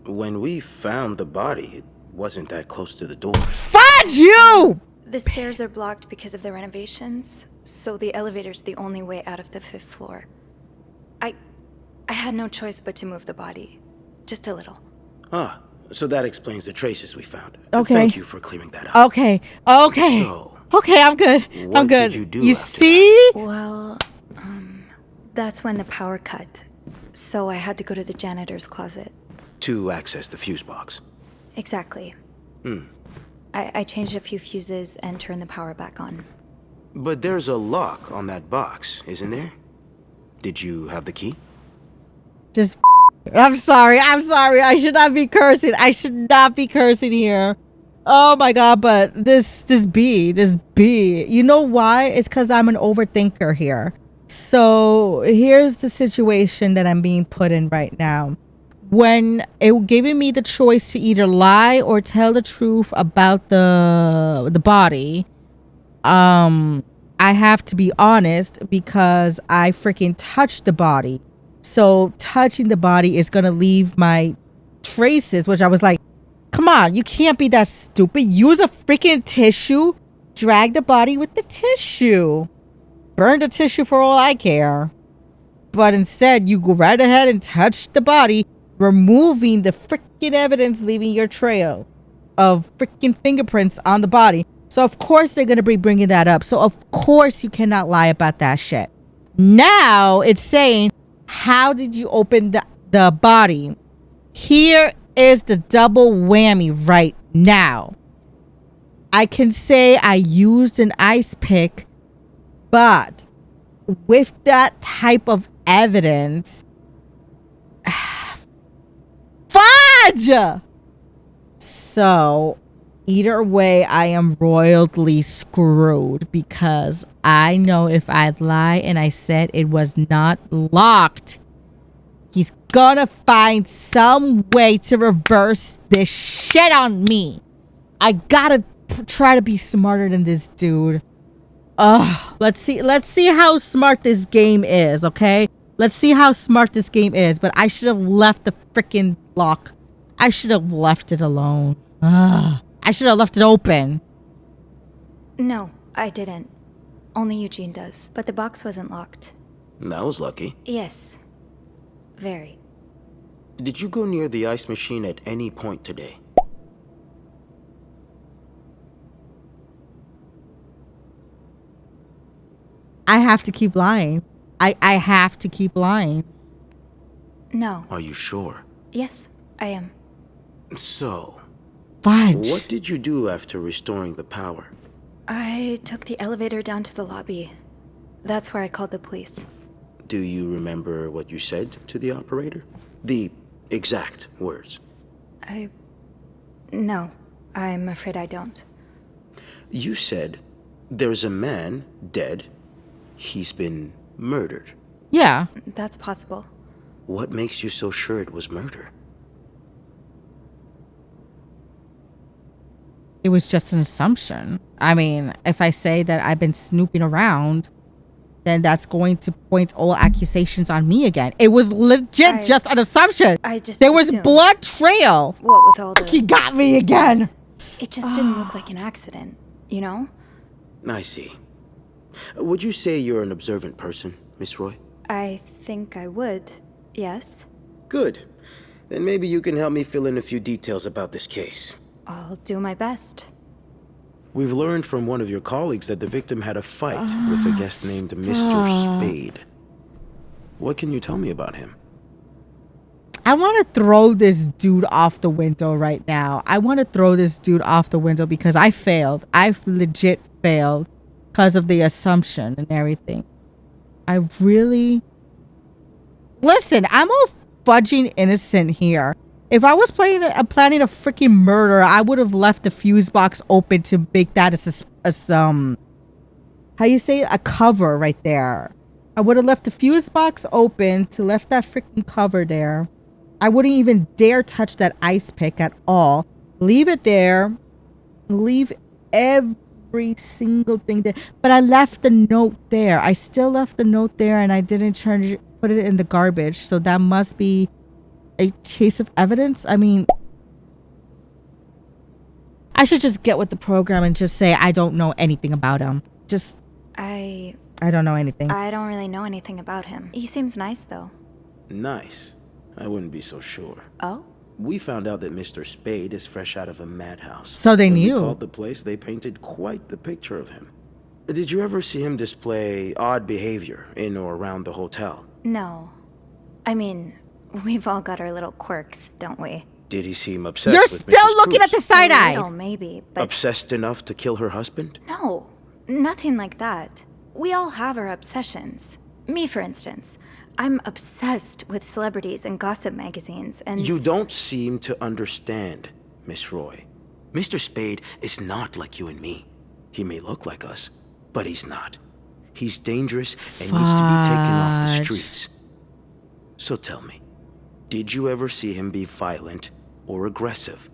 Speaker 8: When we found the body, it wasn't that close to the doors.
Speaker 1: Fudge you!
Speaker 2: The stairs are blocked because of the renovations, so the elevator's the only way out of the 5th floor. I had no choice but to move the body. Just a little.
Speaker 8: Ah, so that explains the traces we found.
Speaker 1: Okay.
Speaker 8: Thank you for clearing that up.
Speaker 1: Okay.
Speaker 8: So,
Speaker 1: Okay, I'm good.
Speaker 8: what
Speaker 1: I'm good.
Speaker 8: did you do
Speaker 1: You
Speaker 8: after
Speaker 1: see?
Speaker 2: Well, that's when the power cut. So I had to go to the janitor's closet.
Speaker 8: To access the fuse box.
Speaker 2: Exactly. I changed a few fuses and turned the power back on.
Speaker 8: But there's a lock on that box, isn't there? Did you have the key?
Speaker 1: Just I'm sorry. I should not be cursing. Here. Oh my god, but this B. You know why? It's because I'm an overthinker here. So here's the situation that I'm being put in right now. When it giving me the choice to either lie or tell the truth about the body, I have to be honest because I freaking touched the body. So touching the body is gonna leave my traces, which I was like, come on, you can't be that stupid. Use a freaking tissue. Drag the body with the tissue. Burn the tissue for all I care. But instead, you go right ahead and touch the body, removing the freaking evidence, leaving your trail of freaking fingerprints on the body. So of course they're going to be bringing that up. So of course you cannot lie about that shit. Now it's saying, how did you open the body? Here is the double whammy right now. I can say I used an ice pick, but with that type of evidence, fudge! So either way, I am royally screwed because I know if I lie and I said it was not locked, he's gonna find some way to reverse this shit on me. I gotta try to be smarter than this dude. Ugh, let's see how smart this game is, okay? Let's see how smart this game is, but I should have left the freaking lock. I should have left it alone. Ugh, I should have left it open.
Speaker 2: No, I didn't. Only Eugene does, but the box wasn't locked.
Speaker 8: That was lucky.
Speaker 2: Yes. Very.
Speaker 8: Did you go near the ice machine at any point today?
Speaker 1: I have to keep lying. I have to keep lying.
Speaker 2: No.
Speaker 8: Are you sure?
Speaker 2: Yes, I am.
Speaker 8: So,
Speaker 1: Fudge.
Speaker 8: what did you do after restoring the power?
Speaker 2: I took the elevator down to the lobby. That's where I called the police.
Speaker 8: Do you remember what you said to the operator? The exact words.
Speaker 2: No, I'm afraid I don't.
Speaker 8: You said, there's a man dead. He's been murdered.
Speaker 1: Yeah.
Speaker 2: That's possible.
Speaker 8: What makes you so sure it was murder?
Speaker 1: It was just an assumption. I mean, if I say that I've been snooping around, then that's going to point all accusations on me again. It was legit just an assumption.
Speaker 2: I just
Speaker 1: There was
Speaker 2: assumed.
Speaker 1: blood trail.
Speaker 2: What with all
Speaker 1: He
Speaker 2: the...
Speaker 1: got me again.
Speaker 2: It just didn't look like an accident, you know?
Speaker 8: I see. Would you say you're an observant person, Miss Roy?
Speaker 2: I think I would, yes.
Speaker 8: Good. Then maybe you can help me fill in a few details about this case.
Speaker 2: I'll do my best.
Speaker 8: We've learned from one of your colleagues that the victim had a fight with a guest named Mr. Spade. What can you tell me about him?
Speaker 1: I want to throw this dude off the window right now. I want to throw this dude off the window because I failed. I've legit failed because of the assumption and everything. I really... Listen, I'm all fudging innocent here. If I was planning a freaking murder, I would have left the fuse box open to make that as how you say it? A cover right there. I would have left the fuse box open to left that freaking cover there. I wouldn't even dare touch that ice pick at all. Leave it there. Leave every single thing there. But I left the note there. I still left the note there and I didn't put it in the garbage. So that must be a case of evidence. I mean, I should just get with the program and just say I don't know anything about him. I don't know anything.
Speaker 2: I don't really know anything about him. He seems nice, though.
Speaker 8: Nice. I wouldn't be so sure.
Speaker 2: Oh?
Speaker 8: We found out that Mr. Spade is fresh out of a madhouse.
Speaker 1: So they
Speaker 8: When
Speaker 1: knew.
Speaker 8: we called the place, they painted quite the picture of him. Did you ever see him display odd behavior in or around the hotel?
Speaker 2: No. I mean, we've all got our little quirks, don't we?
Speaker 8: Did he seem obsessed
Speaker 1: You're
Speaker 8: with
Speaker 1: still
Speaker 8: Mrs.
Speaker 1: looking at the
Speaker 8: Cruz?
Speaker 1: side
Speaker 2: A
Speaker 1: eye.
Speaker 2: little, maybe, but
Speaker 8: Obsessed enough to kill her husband?
Speaker 2: no, nothing like that. We all have our obsessions. Me, for instance. I'm obsessed with celebrities and gossip magazines, and...
Speaker 8: You don't seem to understand, Miss Roy. Mr. Spade is not like you and me. He may look like us, but he's not. He's dangerous and needs to be taken off the
Speaker 1: Fudge.
Speaker 8: streets. So tell me, did you ever see him be violent or aggressive?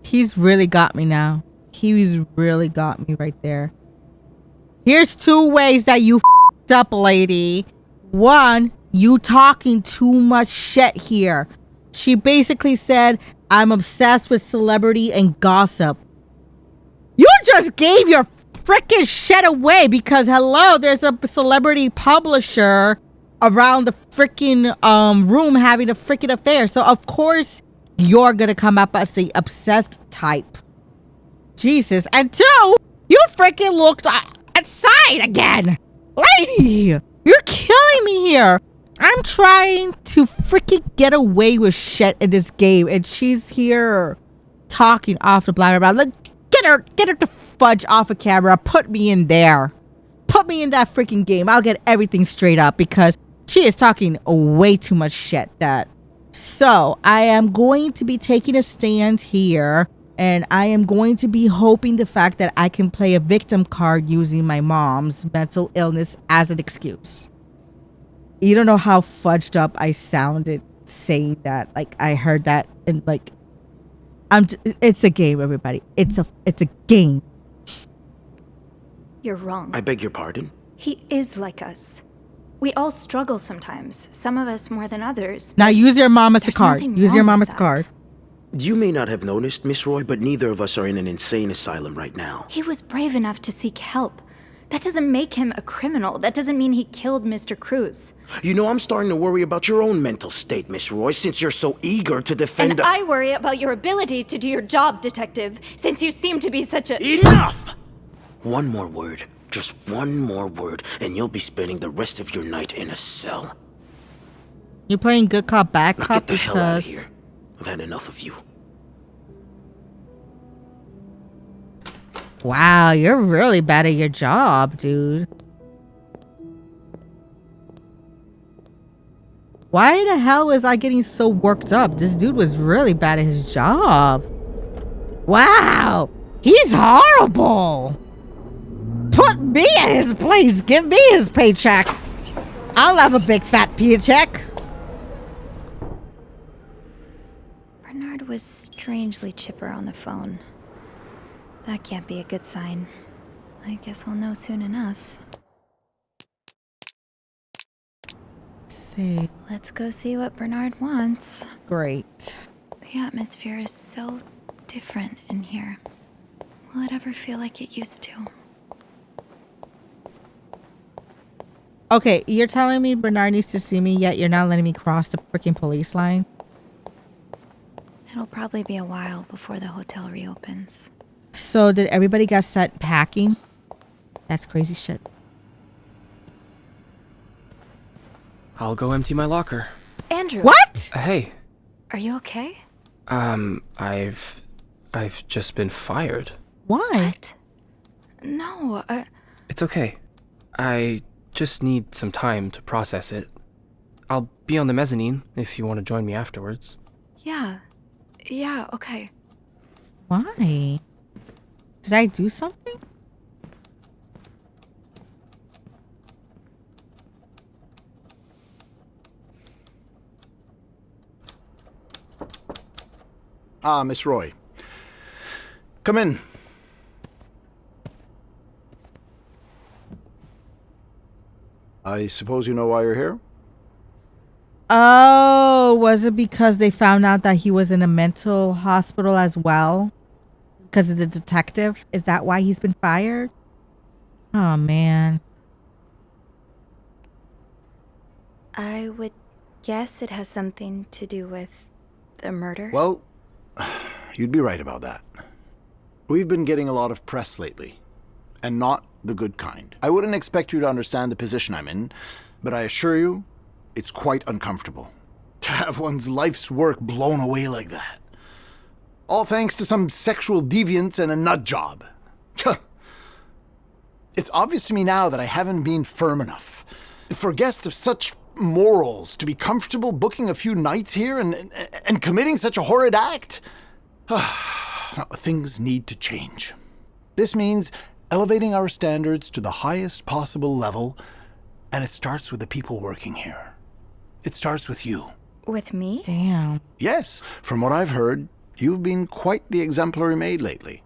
Speaker 1: He's really got me now. He's really got me right there. Here's two ways that you f***ed up, lady. One, you talking too much shit here. She basically said, I'm obsessed with celebrity and gossip. You just gave your freaking shit away because, hello, there's a celebrity publisher around the freaking room having a freaking affair. So, of course, you're gonna come up as the obsessed type. Jesus. And two, you freaking looked outside again. Lady, you're killing me here. I'm trying to freaking get away with shit in this game, and she's here talking off the blah blah blah. Get her to fudge off of camera. Put me in there. Put me in that freaking game. I'll get everything straight up because she is talking way too much shit. So I am going to be taking a stand here, and I am going to be hoping the fact that I can play a victim card using my mom's mental illness as an excuse. You don't know how fudged up I sounded saying that. Like, I heard that, and like, it's a game, everybody. It's a game.
Speaker 2: You're wrong.
Speaker 8: I beg your pardon?
Speaker 2: He is like us. We all struggle sometimes, some of us more than others.
Speaker 1: Now use your mom as the
Speaker 2: There's
Speaker 1: card.
Speaker 2: nothing
Speaker 1: Use your
Speaker 2: wrong
Speaker 1: mom
Speaker 2: with
Speaker 1: as the
Speaker 2: that.
Speaker 1: card.
Speaker 8: You may not have noticed, Miss Roy, but neither of us are in an insane asylum right now.
Speaker 2: He was brave enough to seek help. That doesn't make him a criminal. That doesn't mean he killed Mr. Cruz.
Speaker 8: You know, I'm starting to worry about your own mental state, Miss Roy, since you're so eager to defend
Speaker 2: And I worry about your ability to do your job, detective, since you seem to be such a...
Speaker 8: Enough! One more word, Just one more word, and you'll be spending the rest of your night in a cell.
Speaker 1: You're playing good cop, bad
Speaker 8: Now
Speaker 1: cop
Speaker 8: get the hell out of
Speaker 1: because...
Speaker 8: here. I've had enough of you.
Speaker 1: Wow, you're really bad at your job, dude. Why the hell was I getting so worked up? This dude was really bad at his job. Wow, he's horrible. Put me in his place. Give me his paychecks. I'll have a big fat paycheck.
Speaker 2: Bernard was strangely chipper on the phone. That can't be a good sign. I guess I'll know soon enough.
Speaker 1: See,
Speaker 2: Let's go see what Bernard wants.
Speaker 1: great.
Speaker 2: The atmosphere is so different in here. Will it ever feel like it used to?
Speaker 1: Okay, you're telling me Bernard needs to see me, yet you're not letting me cross the freaking police line?
Speaker 2: It'll probably be a while before the hotel reopens.
Speaker 1: So did everybody get set packing? That's crazy shit.
Speaker 3: I'll go empty my locker.
Speaker 2: Andrew!
Speaker 1: What?
Speaker 3: Hey,
Speaker 2: Are you okay?
Speaker 3: I've just been fired.
Speaker 1: Why?
Speaker 2: What? No,
Speaker 3: It's okay. I just need some time to process it. I'll be on the mezzanine if you want to join me afterwards.
Speaker 2: yeah. Yeah, okay.
Speaker 1: Why? Did I do something?
Speaker 9: Ah, Miss Roy. Come in. I suppose you know why you're here?
Speaker 1: Oh, was it because they found out that he was in a mental hospital as well? Because of the detective? Is that why he's been fired? Oh, man.
Speaker 2: I would guess it has something to do with the murder.
Speaker 9: Well, you'd be right about that. We've been getting a lot of press lately, and not the good kind. I wouldn't expect you to understand the position I'm in, but I assure you, it's quite uncomfortable to have one's life's work blown away like that. All thanks to some sexual deviance and a nut job. It's obvious to me now that I haven't been firm enough. For guests of such morals to be comfortable booking a few nights here and committing such a horrid act? Things need to change. This means elevating our standards to the highest possible level, and it starts with the people working here. It starts with you.
Speaker 2: With me?
Speaker 1: Damn.
Speaker 9: Yes, from what I've heard, you've been quite the exemplary maid lately.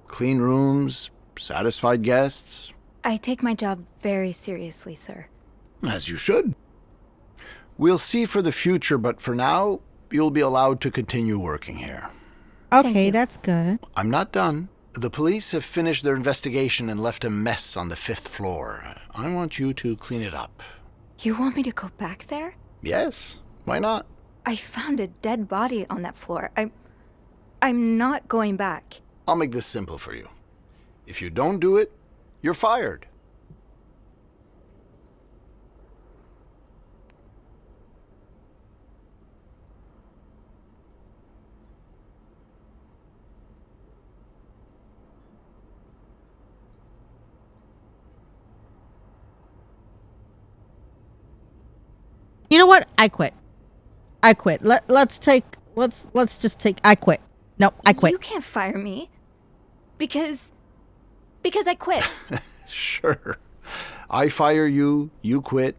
Speaker 9: Clean rooms, satisfied guests.
Speaker 2: I take my job very seriously, sir.
Speaker 9: As you should. We'll see for the future, but for now, you'll be allowed to continue working here.
Speaker 1: Okay,
Speaker 2: you.
Speaker 1: that's good.
Speaker 9: I'm not done. The police have finished their investigation and left a mess on the 5th floor. I want you to clean it up.
Speaker 2: You want me to go back there?
Speaker 9: Yes, why not?
Speaker 2: I found a dead body on that floor. I'm not going back.
Speaker 9: I'll make this simple for you. If you don't do it, you're fired.
Speaker 1: You know what? I quit. I quit. Let's just take. I quit. No, I quit.
Speaker 2: You can't fire me. Because I quit.
Speaker 9: Sure. I fire you, you quit.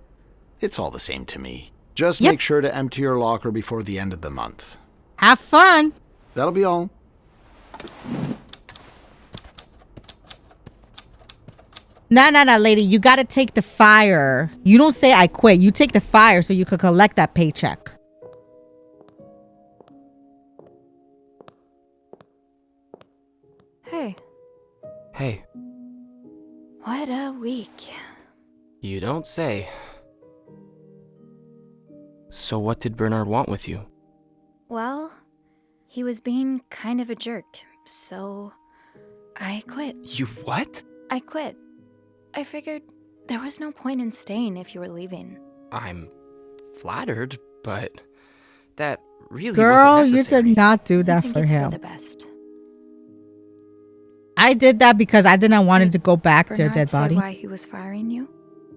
Speaker 9: It's all the same to me. Just
Speaker 1: Yep.
Speaker 9: make sure to empty your locker before the end of the month.
Speaker 1: Have fun.
Speaker 9: That'll be all.
Speaker 1: Nah, lady. You gotta take the fire. You don't say I quit. You take the fire so you could collect that paycheck.
Speaker 2: Hey,
Speaker 3: Hey,
Speaker 2: what a week.
Speaker 3: you don't say. So what did Bernard want with you?
Speaker 2: Well, he was being kind of a jerk, so I quit.
Speaker 3: You what?
Speaker 2: I quit. I figured there was no point in staying if you were leaving.
Speaker 3: I'm flattered, but that really
Speaker 1: Girl,
Speaker 3: wasn't
Speaker 1: you
Speaker 3: necessary.
Speaker 1: did not do
Speaker 2: I
Speaker 1: that
Speaker 2: think
Speaker 1: for
Speaker 2: it's for
Speaker 1: him.
Speaker 2: the best.
Speaker 1: I did that because I did not want him
Speaker 2: Did
Speaker 1: to go back to a
Speaker 2: Bernard
Speaker 1: dead
Speaker 2: say
Speaker 1: body.
Speaker 2: why he was firing you?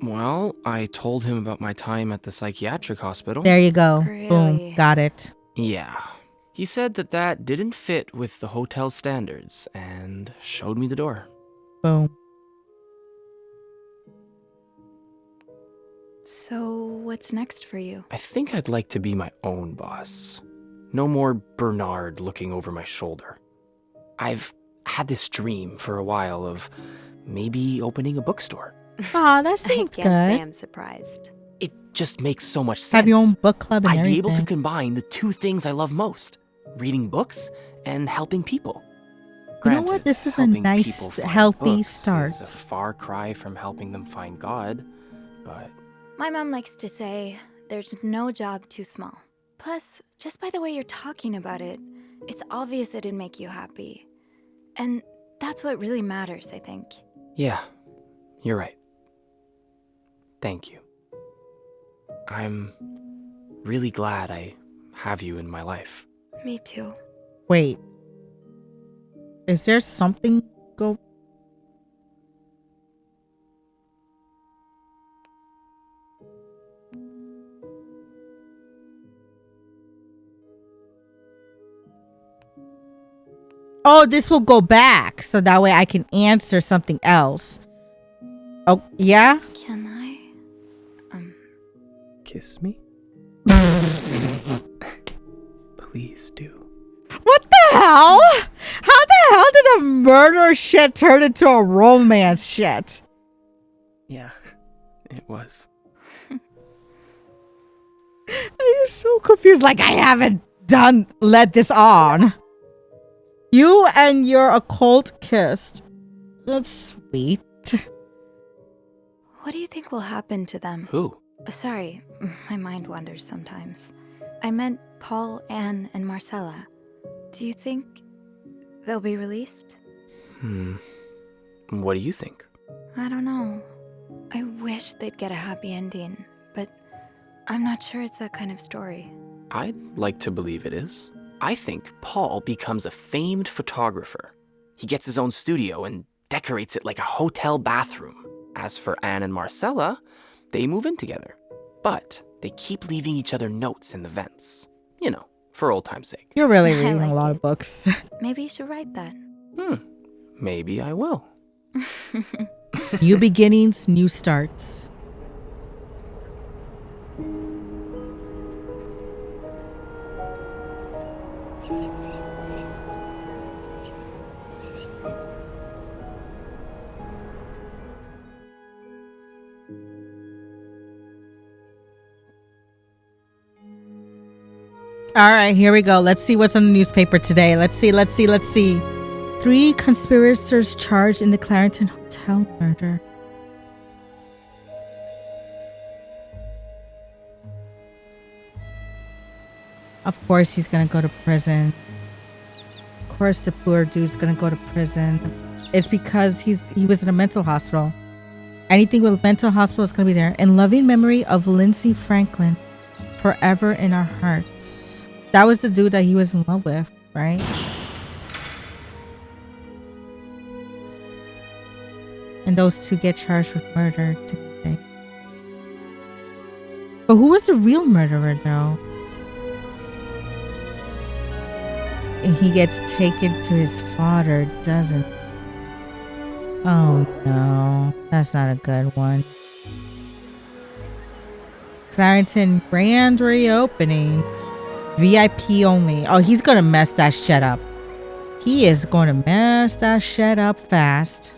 Speaker 3: Well, I told him about my time at the psychiatric hospital.
Speaker 1: There you go.
Speaker 2: Really?
Speaker 1: Boom. Got it.
Speaker 3: Yeah. He said that didn't fit with the hotel standards and showed me the door.
Speaker 1: Boom.
Speaker 2: So, what's next for you?
Speaker 3: I think I'd like to be my own boss. No more Bernard looking over my shoulder. I've had this dream for a while of maybe opening a bookstore.
Speaker 1: Aw, that
Speaker 2: I
Speaker 1: seems
Speaker 2: can't say
Speaker 1: good.
Speaker 2: I'm surprised.
Speaker 3: It just makes so much sense.
Speaker 1: Have your own book club and
Speaker 3: I'd be able to
Speaker 1: everything.
Speaker 3: combine the two things I love most. Reading books and helping people.
Speaker 1: You know what? This is a
Speaker 3: helping
Speaker 1: nice,
Speaker 3: people find
Speaker 1: healthy
Speaker 3: books
Speaker 1: start.
Speaker 3: is a far cry from helping them find God, but
Speaker 2: My mom likes to say there's no job too small. Plus, just by the way you're talking about it, it's obvious it'd make you happy. And that's what really matters, I think.
Speaker 3: yeah, you're right. Thank you. I'm really glad I have you in my life.
Speaker 2: Me too.
Speaker 1: Wait. Is there something go? Oh, this will go back so that way I can answer something else. Oh, yeah?
Speaker 2: Can I?
Speaker 3: Kiss me? Please do.
Speaker 1: What the hell? How the hell did the murder shit turn into a romance shit?
Speaker 3: Yeah, it was.
Speaker 1: I'm so confused. Like, I haven't let this on. You and your occult kissed. That's sweet.
Speaker 2: What do you think will happen to them?
Speaker 3: Who?
Speaker 2: Sorry, my mind wanders sometimes. I meant Paul, Anne, and Marcella. Do you think they'll be released?
Speaker 3: What do you think?
Speaker 2: I don't know. I wish they'd get a happy ending, but I'm not sure it's that kind of story.
Speaker 3: I'd like to believe it is. I think Paul becomes a famed photographer. He gets his own studio and decorates it like a hotel bathroom. As for Anne and Marcella, they move in together. But they keep leaving each other notes in the vents. You know, for old time's sake.
Speaker 1: You're really
Speaker 2: I
Speaker 1: reading
Speaker 2: like
Speaker 1: a lot
Speaker 2: it.
Speaker 1: of books.
Speaker 2: Maybe you should write that.
Speaker 3: Maybe I will.
Speaker 1: New beginnings, new starts. All right, here we go. Let's see what's on the newspaper today. Let's see. 3 conspirators charged in the Clarendon Hotel murder. Of course he's gonna go to prison. Of course the poor dude's gonna go to prison. It's because he was in a mental hospital. Anything with a mental hospital is gonna be there. In loving memory of Lindsay Franklin, forever in our hearts. That was the dude that he was in love with, right? And those two get charged with murder today. But who was the real murderer though? And he gets taken to his father, doesn't he? Oh no, that's not a good one. Clarendon grand reopening. VIP only. Oh, he's gonna mess that shit up. He is going to mess that shit up fast.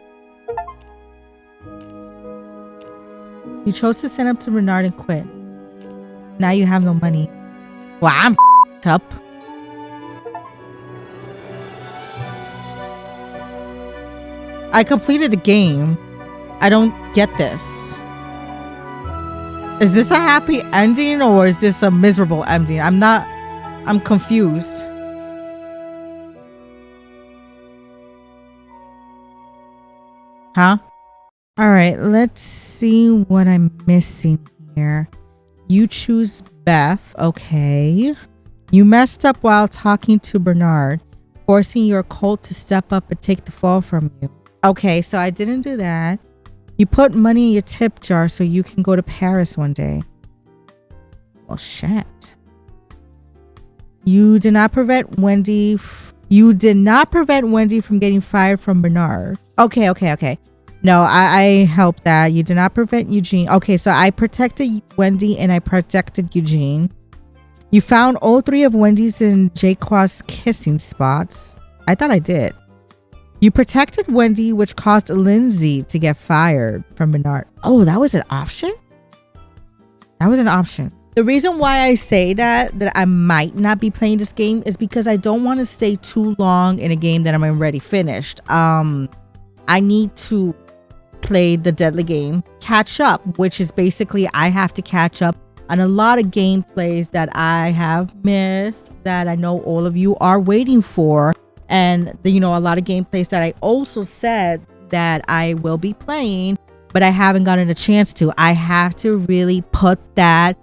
Speaker 1: You chose to send up to Bernard and quit. Now you have no money. Well, I'm up. I completed the game. I don't get this. Is this a happy ending or is this a miserable ending? I'm confused. Huh? All right, let's see what I'm missing here. You choose Beth. Okay. You messed up while talking to Bernard, forcing your cult to step up and take the fall from you. Okay, so I didn't do that. You put money in your tip jar so you can go to Paris one day. Well, shit. You did not prevent Wendy from getting fired from Bernard. Okay. No, I helped that. You did not prevent Eugene. Okay, so I protected Wendy and I protected Eugene. You found all three of Wendy's and Jaqua's kissing spots. I thought I did. You protected Wendy, which caused Lindsay to get fired from Bernard. Oh, that was an option? That was an option. The reason why I say that I might not be playing this game is because I don't want to stay too long in a game that I'm already finished. I need to play the deadly game, catch up, which is basically I have to catch up on a lot of gameplays that I have missed that I know all of you are waiting for. And a lot of gameplays that I also said that I will be playing, but I haven't gotten a chance to. I have to really put that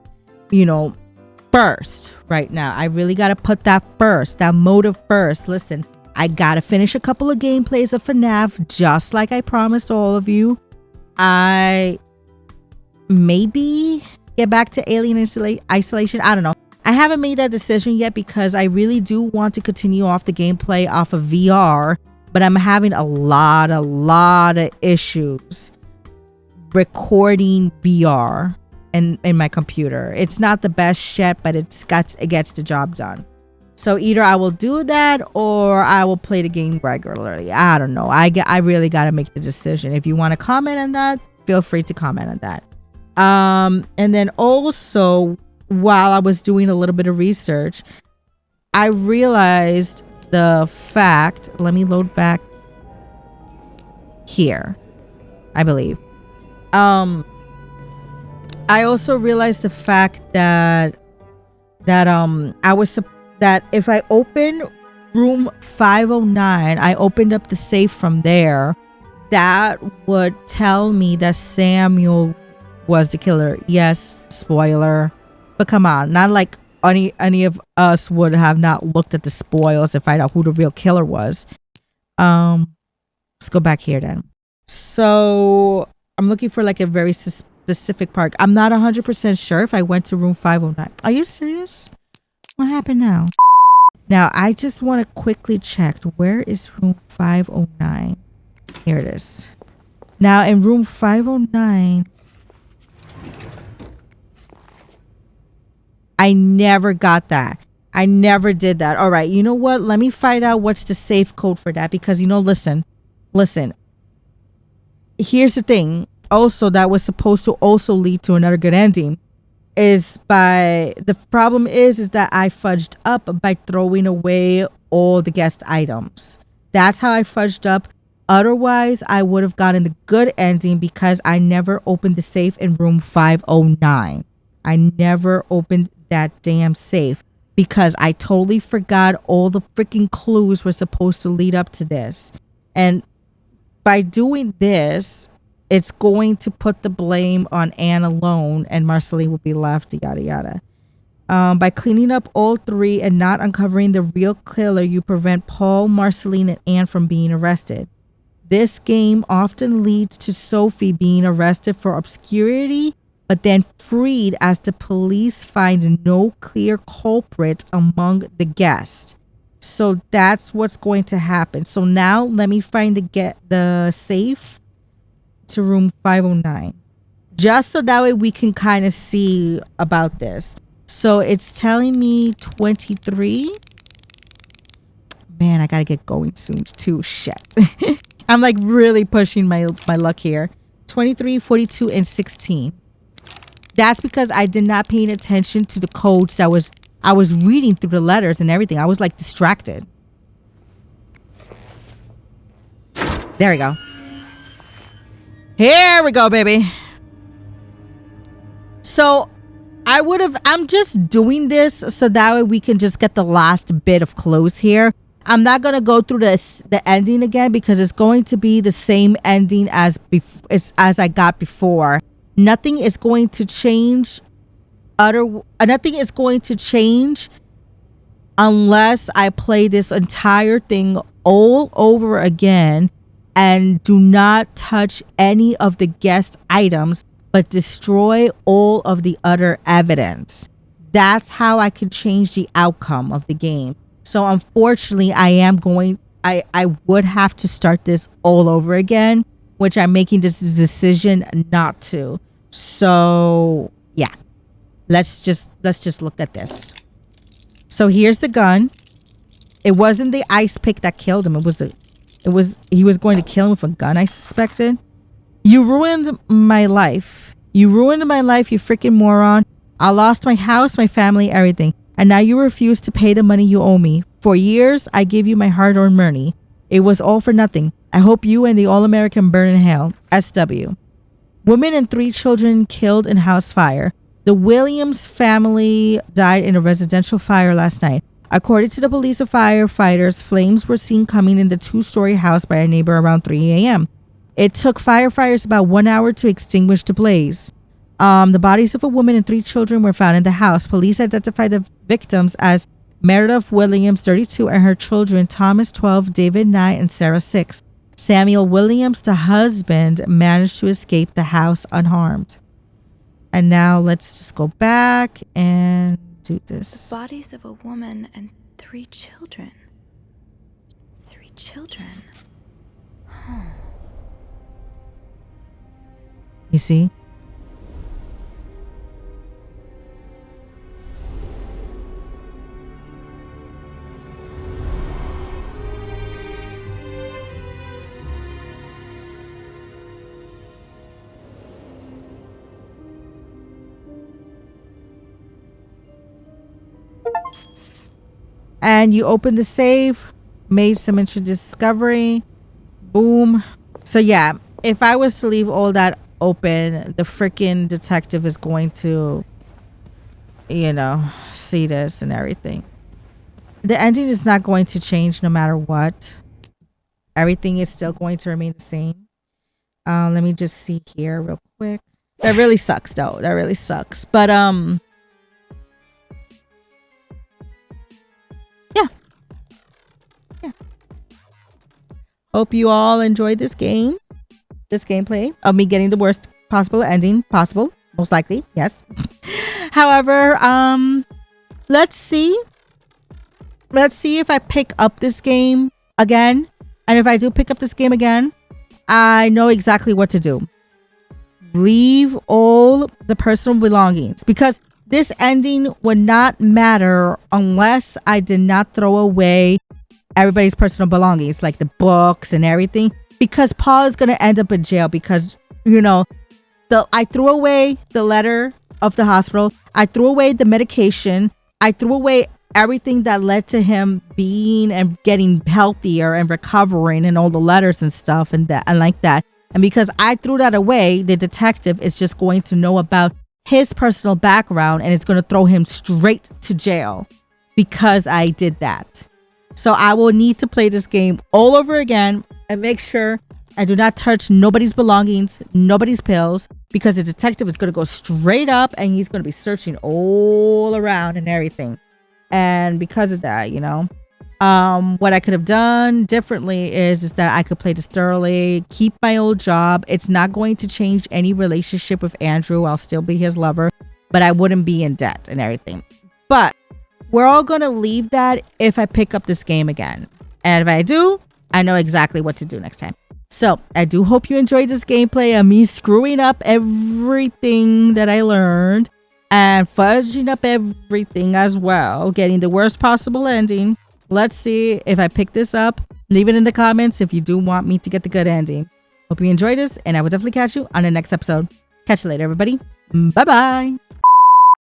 Speaker 1: first right now. I really got to put that first, that motive first. Listen, I got to finish a couple of gameplays of FNAF, just like I promised all of you. I maybe get back to Alien Isolation. I don't know. I haven't made that decision yet because I really do want to continue off the gameplay off of VR, but I'm having a lot of issues recording VR in my computer. It's not the best yet, but it gets the job done. So either I will do that or I will play the game regularly. I don't know. I really got to make the decision. If you want to comment on that, feel free to comment on that. And then also, while I was doing a little bit of research, I realized the fact, let me load back here, I believe. I also realized the fact that if I open room 509, I opened up the safe from there, that would tell me that Samuel was the killer. Yes, spoiler. But come on, not like any of us would have not looked at the spoils to find out who the real killer was. Let's go back here then. So I'm looking for like a very specific part. I'm not 100% sure if I went to room 509. Are you serious? What happened now? Now, I just want to quickly check. Where is room 509? Here it is. Now, in room 509, I never got that. I never did that. All right, you know what? Let me find out what's the safe code for that because, listen. Here's the thing. Also, that was supposed to also lead to another good ending. The problem is that I fudged up by throwing away all the guest items. That's how I fudged up. Otherwise, I would have gotten the good ending because I never opened the safe in room 509. I never opened that damn safe because I totally forgot all the freaking clues were supposed to lead up to this. And by doing this, it's going to put the blame on Anne alone and Marceline will be left, yada yada. By cleaning up all three and not uncovering the real killer, you prevent Paul, Marceline, and Anne from being arrested. This game often leads to Sophie being arrested for obscurity, but then freed as the police find no clear culprit among the guests. So that's what's going to happen. So now let me find the safe to room 509. Just so that way we can kind of see about this. So it's telling me 23. Man, I gotta get going soon too. Shit. I'm like really pushing my luck here. 23, 42, and 16. That's because I did not pay attention to the codes I was reading through the letters and everything. I was like distracted. There we go. Here we go, baby. So I'm just doing this so that way we can just get the last bit of clues here. I'm not gonna go through the ending again because it's going to be the same ending as I got before. Nothing is going to change. Nothing is going to change unless I play this entire thing all over again and do not touch any of the guest items, but destroy all of the other evidence. That's how I can change the outcome of the game. So unfortunately, I would have to start this all over again, which I'm making this decision not to. So yeah, let's just look at this. So here's the gun. It wasn't the ice pick that killed him. He was going to kill him with a gun, I suspected. You ruined my life. You ruined my life, you freaking moron. I lost my house, my family, everything. And now you refuse to pay the money you owe me. For years, I gave you my hard-earned money. It was all for nothing. I hope you and the All-American burn in hell. SW. Women and 3 children killed in house fire. The Williams family died in a residential fire last night. According to the police and firefighters, flames were seen coming in the 2-story house by a neighbor around 3 a.m. It took firefighters about 1 hour to extinguish the blaze. The bodies of a woman and 3 children were found in the house. Police identified the victims as Meredith Williams, 32, and her children, Thomas, 12, David, 9, and Sarah, 6. Samuel Williams, the husband, managed to escape the house unharmed. And now let's just go back and do this.
Speaker 2: The bodies of a woman and 3 children. 3 children.
Speaker 1: You see? And you open the safe, made some interesting discovery. Boom. So yeah, if I was to leave all that open, the freaking detective is going to, see this and everything. The ending is not going to change no matter what. Everything is still going to remain the same. Let me just see here real quick. That really sucks though. That really sucks. But yeah. Hope you all enjoyed this gameplay of me getting the worst possible ending possible. Most likely, yes. However, let's see if I pick up this game again. And if I do pick up this game again, I know exactly what to do. Leave all the personal belongings, because this ending would not matter unless I did not throw away everybody's personal belongings, like the books and everything, because Paul is going to end up in jail because, I threw away the letter of the hospital. I threw away the medication. I threw away everything that led to him being and getting healthier and recovering, and all the letters and stuff and like that. And because I threw that away, the detective is just going to know about his personal background and it's going to throw him straight to jail because I did that. So I will need to play this game all over again and make sure I do not touch nobody's belongings, nobody's pills, because the detective is going to go straight up and he's going to be searching all around and everything. And because of that, what I could have done differently is that I could play this thoroughly, keep my old job. It's not going to change any relationship with Andrew. I'll still be his lover, but I wouldn't be in debt and everything. But we're all going to leave that if I pick up this game again. And if I do, I know exactly what to do next time. So I do hope you enjoyed this gameplay of me screwing up everything that I learned and fudging up everything as well, getting the worst possible ending. Let's see if I pick this up. Leave it in the comments if you do want me to get the good ending. Hope you enjoyed this, and I will definitely catch you on the next episode. Catch you later, everybody. Bye-bye.